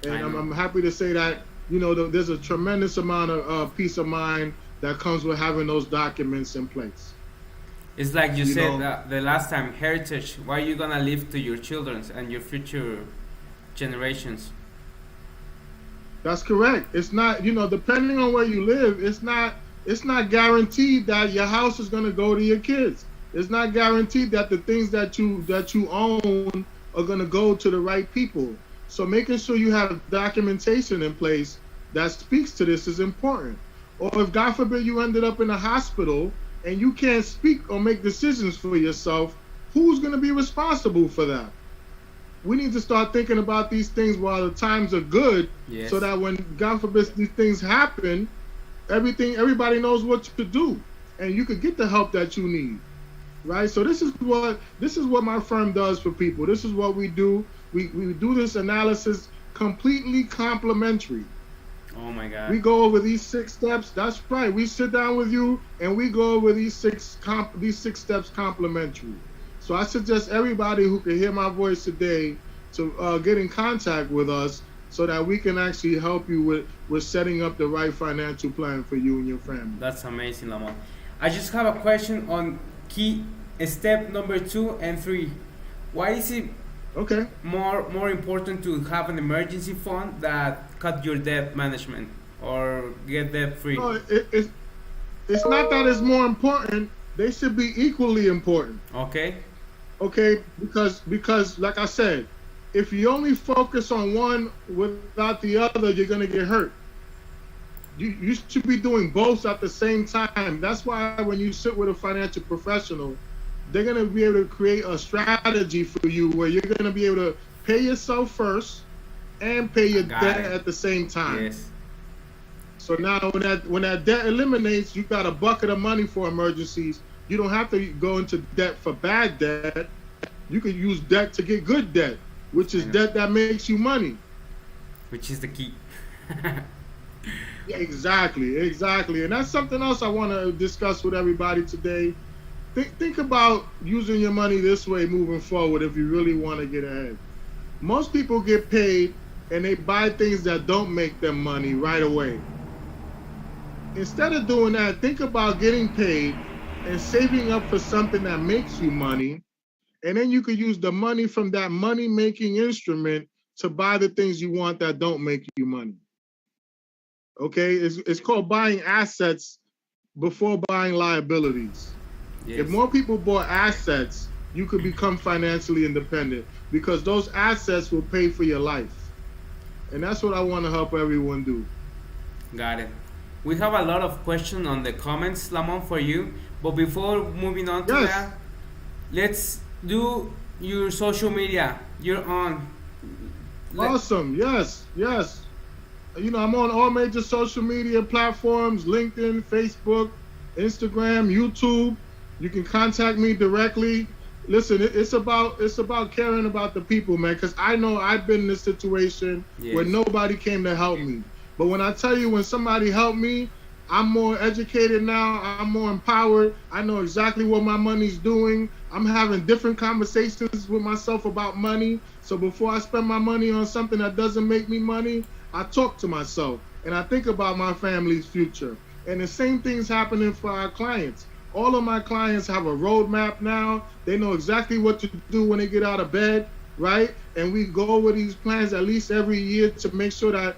[SPEAKER 2] And I'm happy to say that, you know, there's a tremendous amount of peace of mind that comes with having those documents in place.
[SPEAKER 1] It's like you said the last time, heritage. What are you gonna leave to your children and your future generations?
[SPEAKER 2] That's correct. It's not, you know, depending on where you live, it's not guaranteed that your house is gonna go to your kids. It's not guaranteed that the things that you own are gonna go to the right people. So making sure you have documentation in place that speaks to this is important. Or if God forbid you ended up in a hospital and you can't speak or make decisions for yourself, who's going to be responsible for that? We need to start thinking about these things while the times are good, so that when God forbid these things happen, everybody knows what to do and you could get the help that you need. Right? So this is what my firm does for people. This is what we do. We do this analysis completely complimentary.
[SPEAKER 1] Oh my God.
[SPEAKER 2] We go over these 6 steps. That's right. We sit down with you and we go over these six steps complimentary. So I suggest everybody who can hear my voice today to get in contact with us so that we can actually help you with setting up the right financial plan for you and your family.
[SPEAKER 1] That's amazing, Lamont. I just have a question on key step number 2 and 3. Why is it more important to have an emergency fund that cut your debt management or get debt free?
[SPEAKER 2] No, it's not that it's more important. They should be equally important.
[SPEAKER 1] Okay,
[SPEAKER 2] because like I said, if you only focus on one without the other, you're gonna get hurt. You should be doing both at the same time. That's why when you sit with a financial professional, they're going to be able to create a strategy for you where you're going to be able to pay yourself first and pay your debt at the same time.
[SPEAKER 1] Yes.
[SPEAKER 2] So now when that debt eliminates, you got a bucket of money for emergencies. You don't have to go into debt for bad debt. You could use debt to get good debt, which is debt that makes you money.
[SPEAKER 1] Which is the key.
[SPEAKER 2] Yeah, exactly. And that's something else I want to discuss with everybody today. Think about using your money this way moving forward if you really want to get ahead. Most people get paid and they buy things that don't make them money right away. Instead of doing that, think about getting paid and saving up for something that makes you money. And then you could use the money from that money-making instrument to buy the things you want that don't make you money. Okay, it's called buying assets before buying liabilities.
[SPEAKER 1] Yes.
[SPEAKER 2] If more people bought assets, you could become financially independent because those assets will pay for your life. And that's what I want to help everyone do.
[SPEAKER 1] Got it. We have a lot of questions on the comments, Lamont, for you. But before moving on to
[SPEAKER 2] Yes.
[SPEAKER 1] that, let's do your social media. You're on.
[SPEAKER 2] Awesome. Yes. I'm on all major social media platforms: LinkedIn, Facebook, Instagram, YouTube. You can contact me directly. Listen, it's about caring about the people, man, because I know I've been in this situation where nobody came to help me. But when I tell you, when somebody helped me, I'm more educated now. I'm more empowered. I know exactly what my money's doing. I'm having different conversations with myself about money. So before I spend my money on something that doesn't make me money, I talk to myself and I think about my family's future. And the same thing's happening for our clients. All of my clients have a roadmap now. They know exactly what to do when they get out of bed, right? And we go over these plans at least every year to make sure that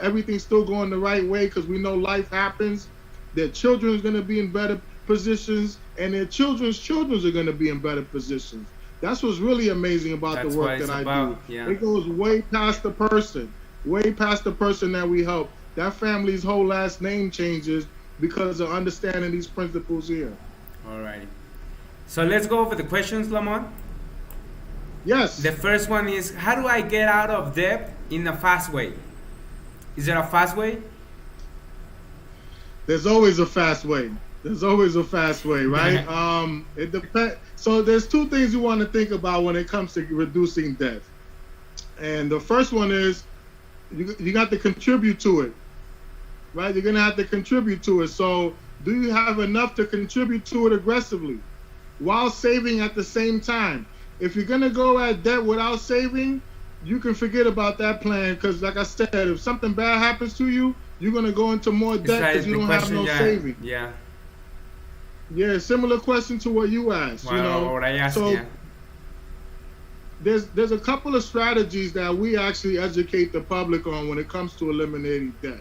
[SPEAKER 2] everything's still going the right way, because we know life happens. Their children's going to be in better positions, and their children's children are going to be in better positions. That's what's really amazing about the work that I do.
[SPEAKER 1] Yeah.
[SPEAKER 2] It goes way past the person that we help. That family's whole last name changes because of understanding these principles here.
[SPEAKER 1] Alrighty. So let's go over the questions, Lamont.
[SPEAKER 2] Yes.
[SPEAKER 1] The first one is, how do I get out of debt in a fast way? Is there a fast way?
[SPEAKER 2] There's always a fast way. Right? It depends. So there's two things you want to think about when it comes to reducing debt. And the first one is you got to contribute to it. Right? You're going to have to contribute to it. So do you have enough to contribute to it aggressively while saving at the same time? If you're going to go at debt without saving, you can forget about that plan, because like I said, if something bad happens to you, you're going to go into more debt because you don't have no saving.
[SPEAKER 1] Yeah.
[SPEAKER 2] Yeah, similar question to what you asked.
[SPEAKER 1] Well, what I asked,
[SPEAKER 2] so
[SPEAKER 1] yeah.
[SPEAKER 2] There's a couple of strategies that we actually educate the public on when it comes to eliminating debt.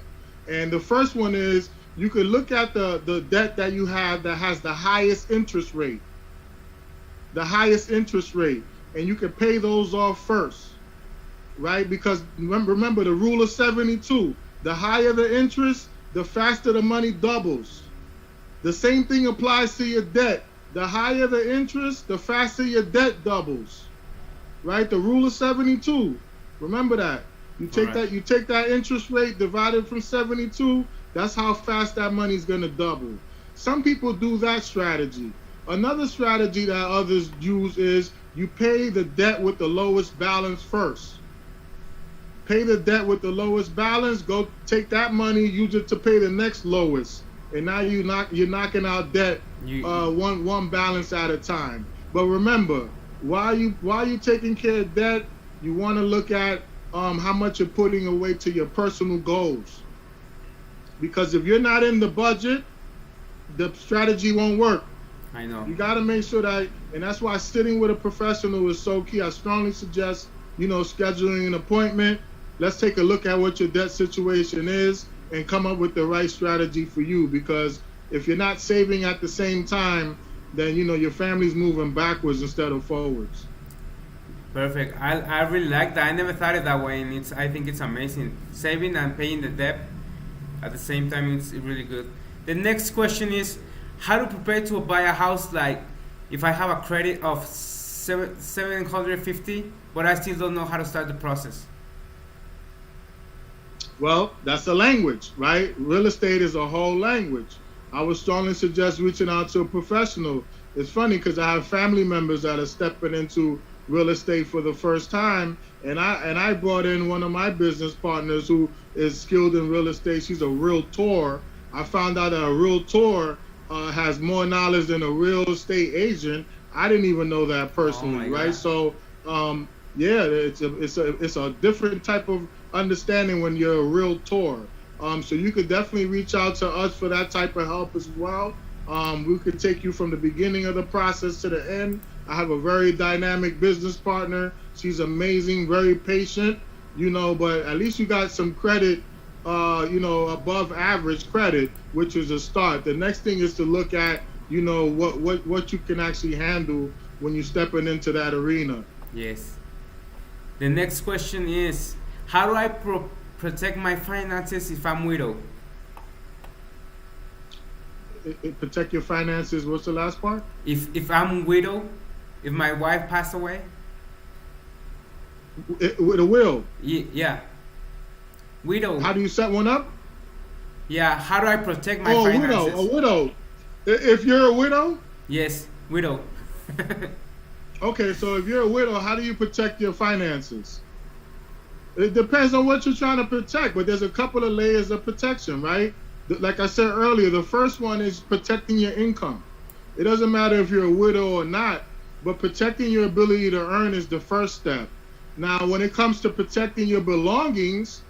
[SPEAKER 2] And the first one is, you could look at the debt that you have that has the highest interest rate. And you can pay those off first, right? Because remember the rule of 72. The higher the interest, the faster the money doubles. The same thing applies to your debt. The higher the interest, the faster your debt doubles, right? The rule of 72. Remember that. You take that interest rate divided from 72. That's how fast that money's going to double. Some people do that strategy. Another strategy that others use is you pay the debt with the lowest balance first. Pay the debt with the lowest balance. Go take that money, use it to pay the next lowest, and now you're knocking out debt one balance at a time. But remember, while you taking care of debt, you want to look at how much you're putting away to your personal goals. Because if you're not in the budget, the strategy won't work.
[SPEAKER 1] I know.
[SPEAKER 2] You got to make sure that, and that's why sitting with a professional is so key. I strongly suggest, scheduling an appointment. Let's take a look at what your debt situation is and come up with the right strategy for you. Because if you're not saving at the same time, then, your family's moving backwards instead of forwards.
[SPEAKER 1] Perfect. I really like that. I never thought it that way, and I think it's amazing. Saving and paying the debt at the same time, it's really good. The next question is, how to prepare to buy a house, like if I have a credit of 750, but I still don't know how to start the process?
[SPEAKER 2] Well, that's a language, right? Real estate is a whole language. I would strongly suggest reaching out to a professional. It's funny because I have family members that are stepping into real estate for the first time, and I brought in one of my business partners who is skilled in real estate. She's a realtor. I found out that a realtor has more knowledge than a real estate agent. I didn't even know that personally, right? So, it's a different type of understanding when you're a realtor. So you could definitely reach out to us for that type of help as well. We could take you from the beginning of the process to the end. I have a very dynamic business partner. She's amazing, very patient. but at least you got some credit, above average credit, which is a start. The next thing is to look at, what you can actually handle when you're stepping into that arena.
[SPEAKER 1] Yes. The next question is, how do I protect my finances if I'm widow?
[SPEAKER 2] Protect your finances. What's the last part?
[SPEAKER 1] If I'm widow, if my wife passed away.
[SPEAKER 2] With a will.
[SPEAKER 1] Yeah. Widow.
[SPEAKER 2] How do you set one up?
[SPEAKER 1] Yeah. How do I protect my finances?
[SPEAKER 2] A widow. If you're a widow.
[SPEAKER 1] Yes, widow.
[SPEAKER 2] Okay, so if you're a widow, how do you protect your finances? It depends on what you're trying to protect, but there's a couple of layers of protection, right? Like I said earlier, the first one is protecting your income. It doesn't matter if you're a widow or not, but protecting your ability to earn is the first step. Now, when it comes to protecting your belongings,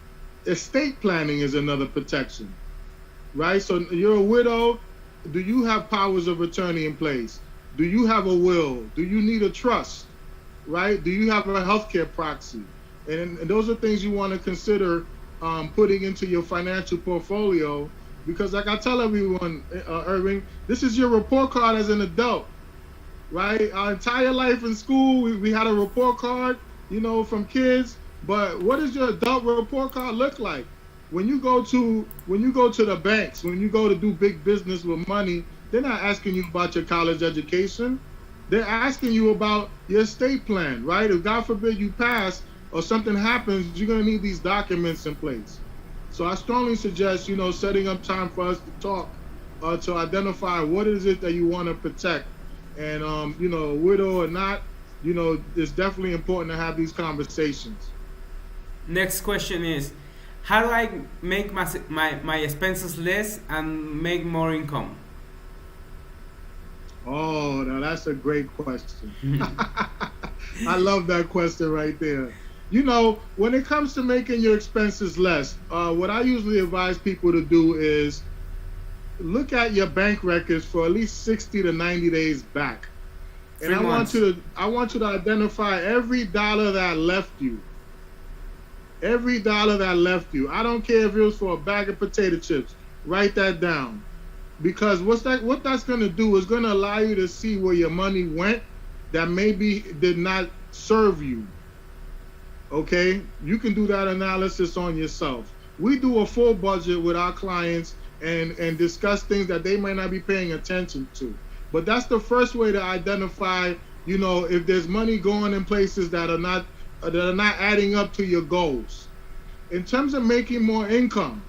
[SPEAKER 2] estate planning is another protection, right? So you're a widow. Do you have powers of attorney in place? Do you have a will? Do you need a trust, right? Do you have a healthcare proxy? And those are things you want to consider putting into your financial portfolio, because like I tell everyone, Irving, this is your report card as an adult, right? Our entire life in school, we had a report card, from kids, but what does your adult report card look like? When you go to the banks, when you go to do big business with money, they're not asking you about your college education. They're asking you about your estate plan, right? If God forbid you pass or something happens, you're going to need these documents in place. So I strongly suggest, setting up time for us to talk, to identify what is it that you want to protect. And, widow or not, it's definitely important to have these conversations.
[SPEAKER 1] Next question is, how do I make my expenses less and make more income?
[SPEAKER 2] Oh, now that's a great question. I love that question right there. When it comes to making your expenses less, what I usually advise people to do is look at your bank records for at least 60 to 90 days back. And I want you to identify every dollar that left you. Every dollar that left you. I don't care if it was for a bag of potato chips. Write that down. Because what that's going to do is going to allow you to see where your money went that maybe did not serve you. Okay? You can do that analysis on yourself. We do a full budget with our clients and discuss things that they might not be paying attention to. But that's the first way to identify, if there's money going in places that are not adding up to your goals. In terms of making more income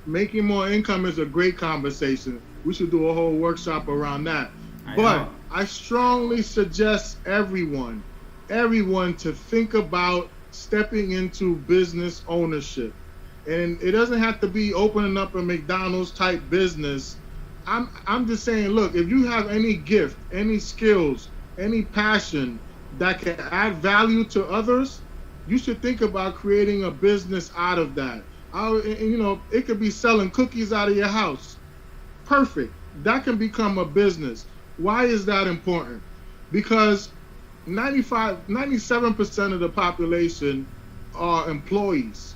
[SPEAKER 2] is a great conversation. We should do a whole workshop around that. But I strongly suggest everyone to think about stepping into business ownership. And it doesn't have to be opening up a McDonald's type business. I'm just saying, look, if you have any gift, any skills, any passion that can add value to others, you should think about creating a business out of that. It could be selling cookies out of your house. Perfect. That can become a business. Why is that important? Because 97% of the population are employees.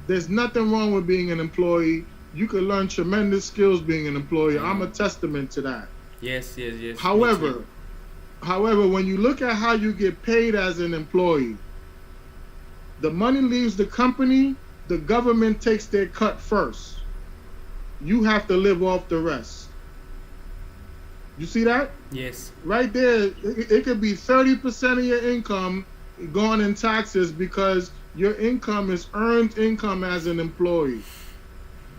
[SPEAKER 2] There's nothing wrong with being an employee. You can learn tremendous skills being an employee. I'm a testament to that.
[SPEAKER 1] Yes.
[SPEAKER 2] However, when you look at how you get paid as an employee, the money leaves the company, the government takes their cut first. You have to live off the rest. You see that?
[SPEAKER 1] Yes.
[SPEAKER 2] Right there, it could be 30% of your income gone in taxes because your income is earned income as an employee.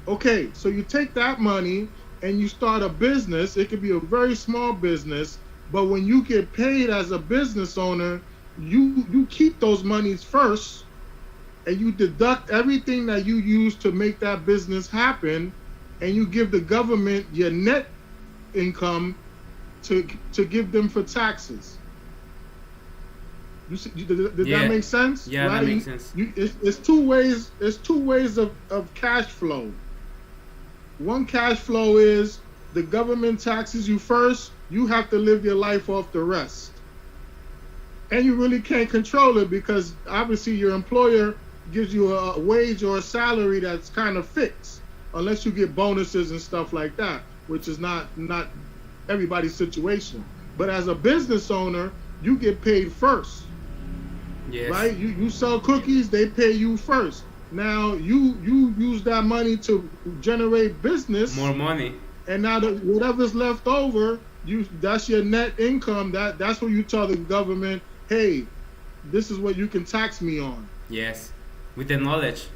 [SPEAKER 2] Okay, so you take that money and you start a business. It could be a very small business, but when you get paid as a business owner, you keep those monies first and you deduct everything that you use to make that business happen, and you give the government your net income to give them for taxes. Did that make sense?
[SPEAKER 1] Yeah, right? That makes sense.
[SPEAKER 2] It's two ways. It's two ways of cash flow. One cash flow is the government taxes you first. You have to live your life off the rest. and you really can't control it because obviously your employer gives you a wage or a salary that's kind of fixed, unless you get bonuses and stuff like that, which is not everybody's situation. But as a business owner, you get paid first.
[SPEAKER 1] Yes.
[SPEAKER 2] Right? You sell cookies, they pay you first. Now you use that money to generate business,
[SPEAKER 1] More money.
[SPEAKER 2] and now whatever's left over, that's your net income. That's what you tell the government, hey, this is what you can tax me on.
[SPEAKER 1] Yes. With the knowledge.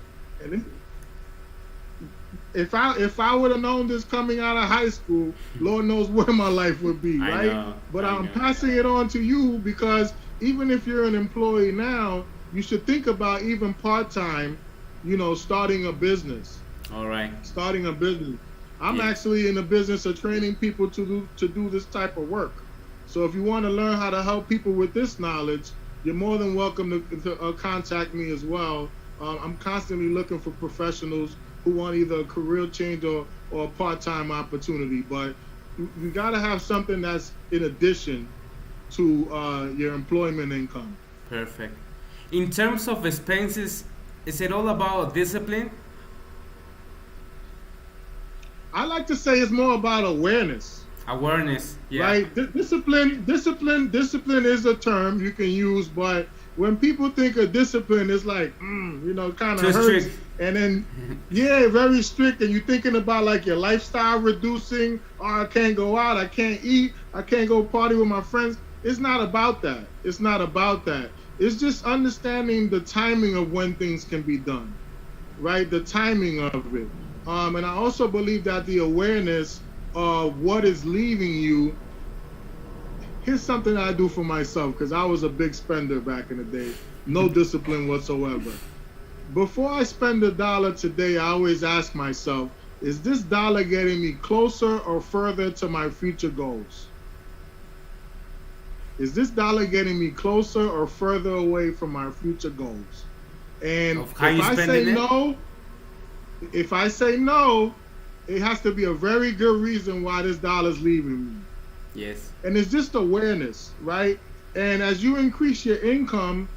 [SPEAKER 2] And if I would have known this coming out of high school, Lord knows where my life would be,
[SPEAKER 1] I
[SPEAKER 2] right?
[SPEAKER 1] know,
[SPEAKER 2] But
[SPEAKER 1] I
[SPEAKER 2] I'm
[SPEAKER 1] know.
[SPEAKER 2] passing it on to you because even if you're an employee now, you should think about even part-time, starting a business.
[SPEAKER 1] All right.
[SPEAKER 2] Starting a business. I'm
[SPEAKER 1] Yeah.
[SPEAKER 2] actually in the business of training people to do this type of work. So if you want to learn how to help people with this knowledge, you're more than welcome to contact me as well. I'm constantly looking for professionals who want either a career change or a part-time opportunity. But you got to have something that's in addition to your employment income.
[SPEAKER 1] Perfect. In terms of expenses, is it all about discipline?
[SPEAKER 2] I like to say it's more about awareness.
[SPEAKER 1] Awareness. Yeah.
[SPEAKER 2] Right? Discipline is a term you can use, but when people think of discipline, it's like, kind of
[SPEAKER 1] Too
[SPEAKER 2] hurts.
[SPEAKER 1] strict.
[SPEAKER 2] And then, very strict. And you're thinking about like your lifestyle reducing. Oh, I can't go out. I can't eat. I can't go party with my friends. It's not about that. It's not about that. It's just understanding the timing of when things can be done, right? The timing of it. And I also believe that the awareness of what is leaving you. Here's something I do for myself because I was a big spender back in the day. No discipline whatsoever. Before I spend $1 today, I always ask myself, is this dollar getting me closer or further to my future goals? Is this dollar getting me closer or further away from my future goals? And
[SPEAKER 1] Of how you
[SPEAKER 2] if I say
[SPEAKER 1] spending it?
[SPEAKER 2] no, it has to be a very good reason why this dollar's leaving me.
[SPEAKER 1] Yes.
[SPEAKER 2] And it's just awareness, right? And as you increase your income,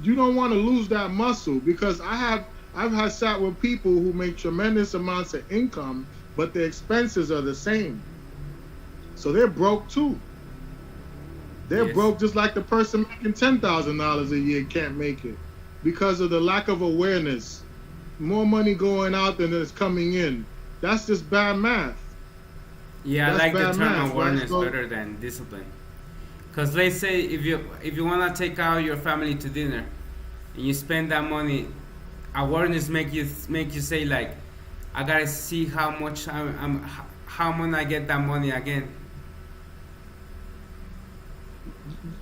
[SPEAKER 2] you don't want to lose that muscle because I've had sat with people who make tremendous amounts of income, but their expenses are the same. So they're broke too. They're
[SPEAKER 1] Yes.
[SPEAKER 2] broke just like the person making $10,000 a year can't make it because of the lack of awareness. More money going out than is coming in. That's just bad math.
[SPEAKER 1] Yeah, I
[SPEAKER 2] That's
[SPEAKER 1] like the
[SPEAKER 2] bad
[SPEAKER 1] term
[SPEAKER 2] math, right?
[SPEAKER 1] awareness
[SPEAKER 2] So-
[SPEAKER 1] better than discipline. Because let's say if you wanna take out your family to dinner, and you spend that money, awareness make you say like, I gotta see how much how am I get that money again.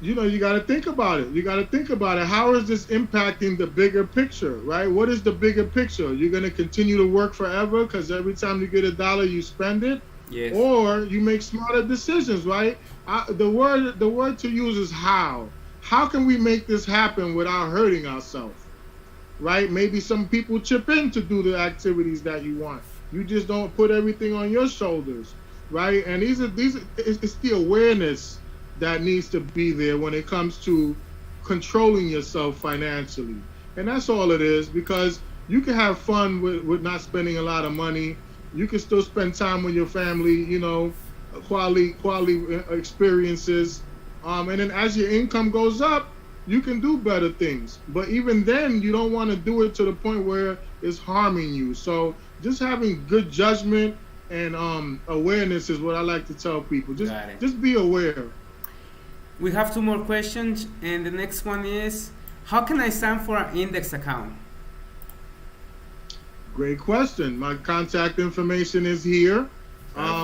[SPEAKER 2] You got to think about it. How is this impacting the bigger picture, right? What is the bigger picture? You're going to continue to work forever because every time you get $1, you spend it?
[SPEAKER 1] Yes.
[SPEAKER 2] Or you make smarter decisions, right? The word to use is how. How can we make this happen without hurting ourselves, right? Maybe some people chip in to do the activities that you want. You just don't put everything on your shoulders, right? And it's the awareness that needs to be there when it comes to controlling yourself financially. And that's all it is, because you can have fun with not spending a lot of money. You can still spend time with your family, quality experiences. And then as your income goes up, you can do better things. But even then, you don't want to do it to the point where it's harming you. So just having good judgment and awareness is what I like to tell people. Just be aware.
[SPEAKER 1] We have 2 more questions, and the next one is, how can I sign for an index account?
[SPEAKER 2] Great question. My contact information is here.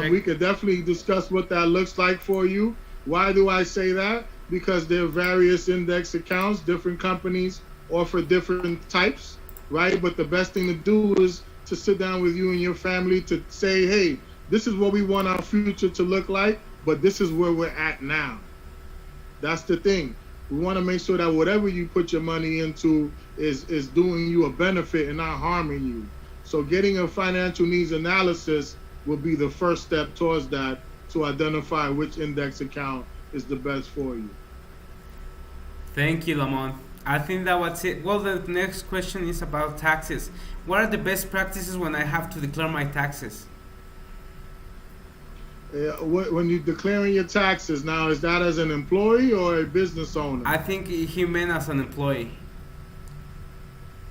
[SPEAKER 2] We could definitely discuss what that looks like for you. Why do I say that? Because there are various index accounts. Different companies offer different types, right? But the best thing to do is to sit down with you and your family to say, hey, this is what we want our future to look like, but this is where we're at now. That's the thing. We want to make sure that whatever you put your money into is doing you a benefit and not harming you. So getting a financial needs analysis will be the first step towards that, to identify which index account is the best for you.
[SPEAKER 1] Thank you, Lamont. I think that was it. Well, the next question is about taxes. What are the best practices when I have to declare my taxes?
[SPEAKER 2] When you're declaring your taxes now, is that as an employee or a business owner?
[SPEAKER 1] I think he meant as an employee.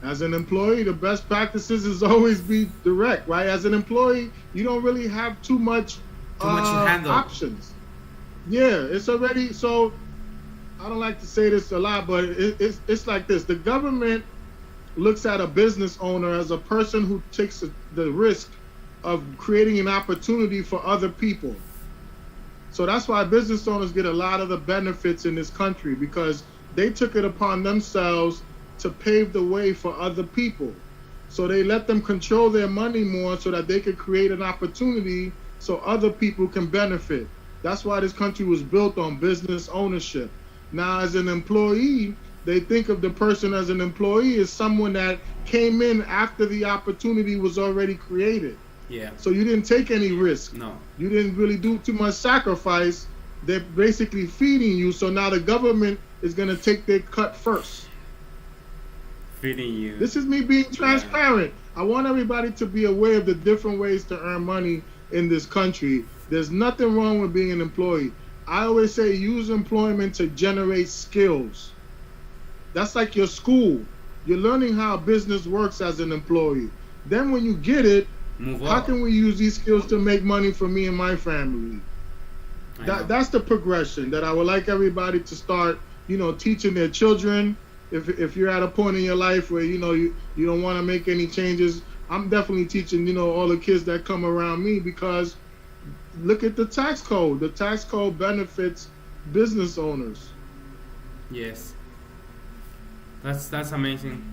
[SPEAKER 2] As an employee, the best practices is always be direct, right? As an employee, you don't really have too much
[SPEAKER 1] Too much to handle.
[SPEAKER 2] options. Yeah, it's already so. I don't like to say this a lot, but it's like this: the government looks at a business owner as a person who takes the risk of creating an opportunity for other people. So that's why business owners get a lot of the benefits in this country, because they took it upon themselves to pave the way for other people. So they let them control their money more so that they could create an opportunity so other people can benefit. That's why this country was built on business ownership. Now, as an employee, they think of the person as an employee as someone that came in after the opportunity was already created.
[SPEAKER 1] Yeah.
[SPEAKER 2] So you didn't take any risk.
[SPEAKER 1] No.
[SPEAKER 2] You didn't really do too much sacrifice. They're basically feeding you. So now the government is going to take their cut first.
[SPEAKER 1] Feeding you.
[SPEAKER 2] This is me being transparent. I want everybody to be aware of the different ways to earn money in this country. There's nothing wrong with being an employee. I always say use employment to generate skills. That's like your school. You're learning how business works as an employee. Then when you get it, how can we use these skills to make money for me and my family? That's the progression that I would like everybody to start, teaching their children. If you're at a point in your life where you don't want to make any changes, I'm definitely teaching all the kids that come around me, because look at the tax code. The tax code benefits business owners.
[SPEAKER 1] Yes, that's amazing.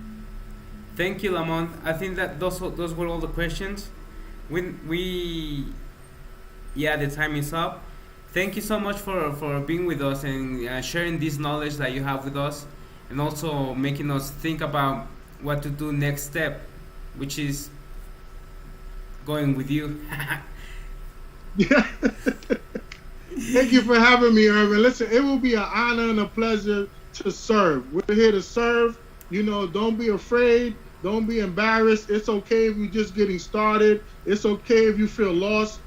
[SPEAKER 1] Thank you, Lamont. I think that those were all the questions. The time is up. Thank you so much for being with us and sharing this knowledge that you have with us, and also making us think about what to do next step, which is going with you.
[SPEAKER 2] Yeah. Thank you for having me, Irvin. Listen, it will be an honor and a pleasure to serve. We're here to serve. Don't be afraid. Don't be embarrassed. It's okay if you're just getting started. It's okay if you feel lost.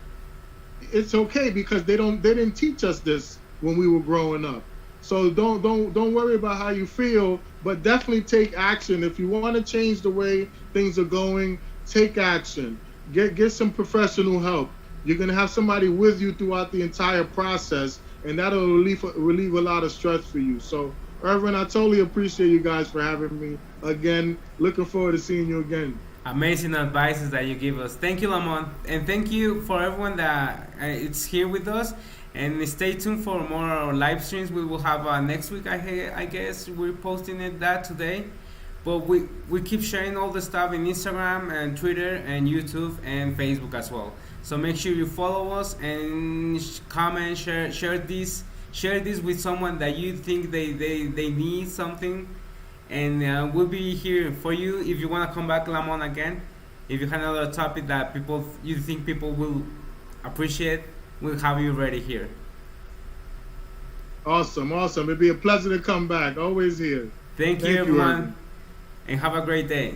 [SPEAKER 2] It's okay, because they didn't teach us this when we were growing up. So don't worry about how you feel, but definitely take action. If you want to change the way things are going, take action. Get some professional help. You're gonna have somebody with you throughout the entire process, and that'll relieve a lot of stress for you. So, Irvin, I totally appreciate you guys for having me again. Looking forward to seeing you again.
[SPEAKER 1] Amazing advices that you give us. Thank you, Lamont, and thank you for everyone that is here with us. And stay tuned for more live streams. We will have next week. I guess we're posting that today, but we keep sharing all the stuff in Instagram and Twitter and YouTube and Facebook as well. So make sure you follow us and comment, share this with someone that you think they need something. And we'll be here for you if you want to come back, Lamont, again. If you have another topic that you think people will appreciate, we'll have you ready here.
[SPEAKER 2] Awesome. It'd be a pleasure to come back. Always here.
[SPEAKER 1] Thank you, everyone, and have a great day.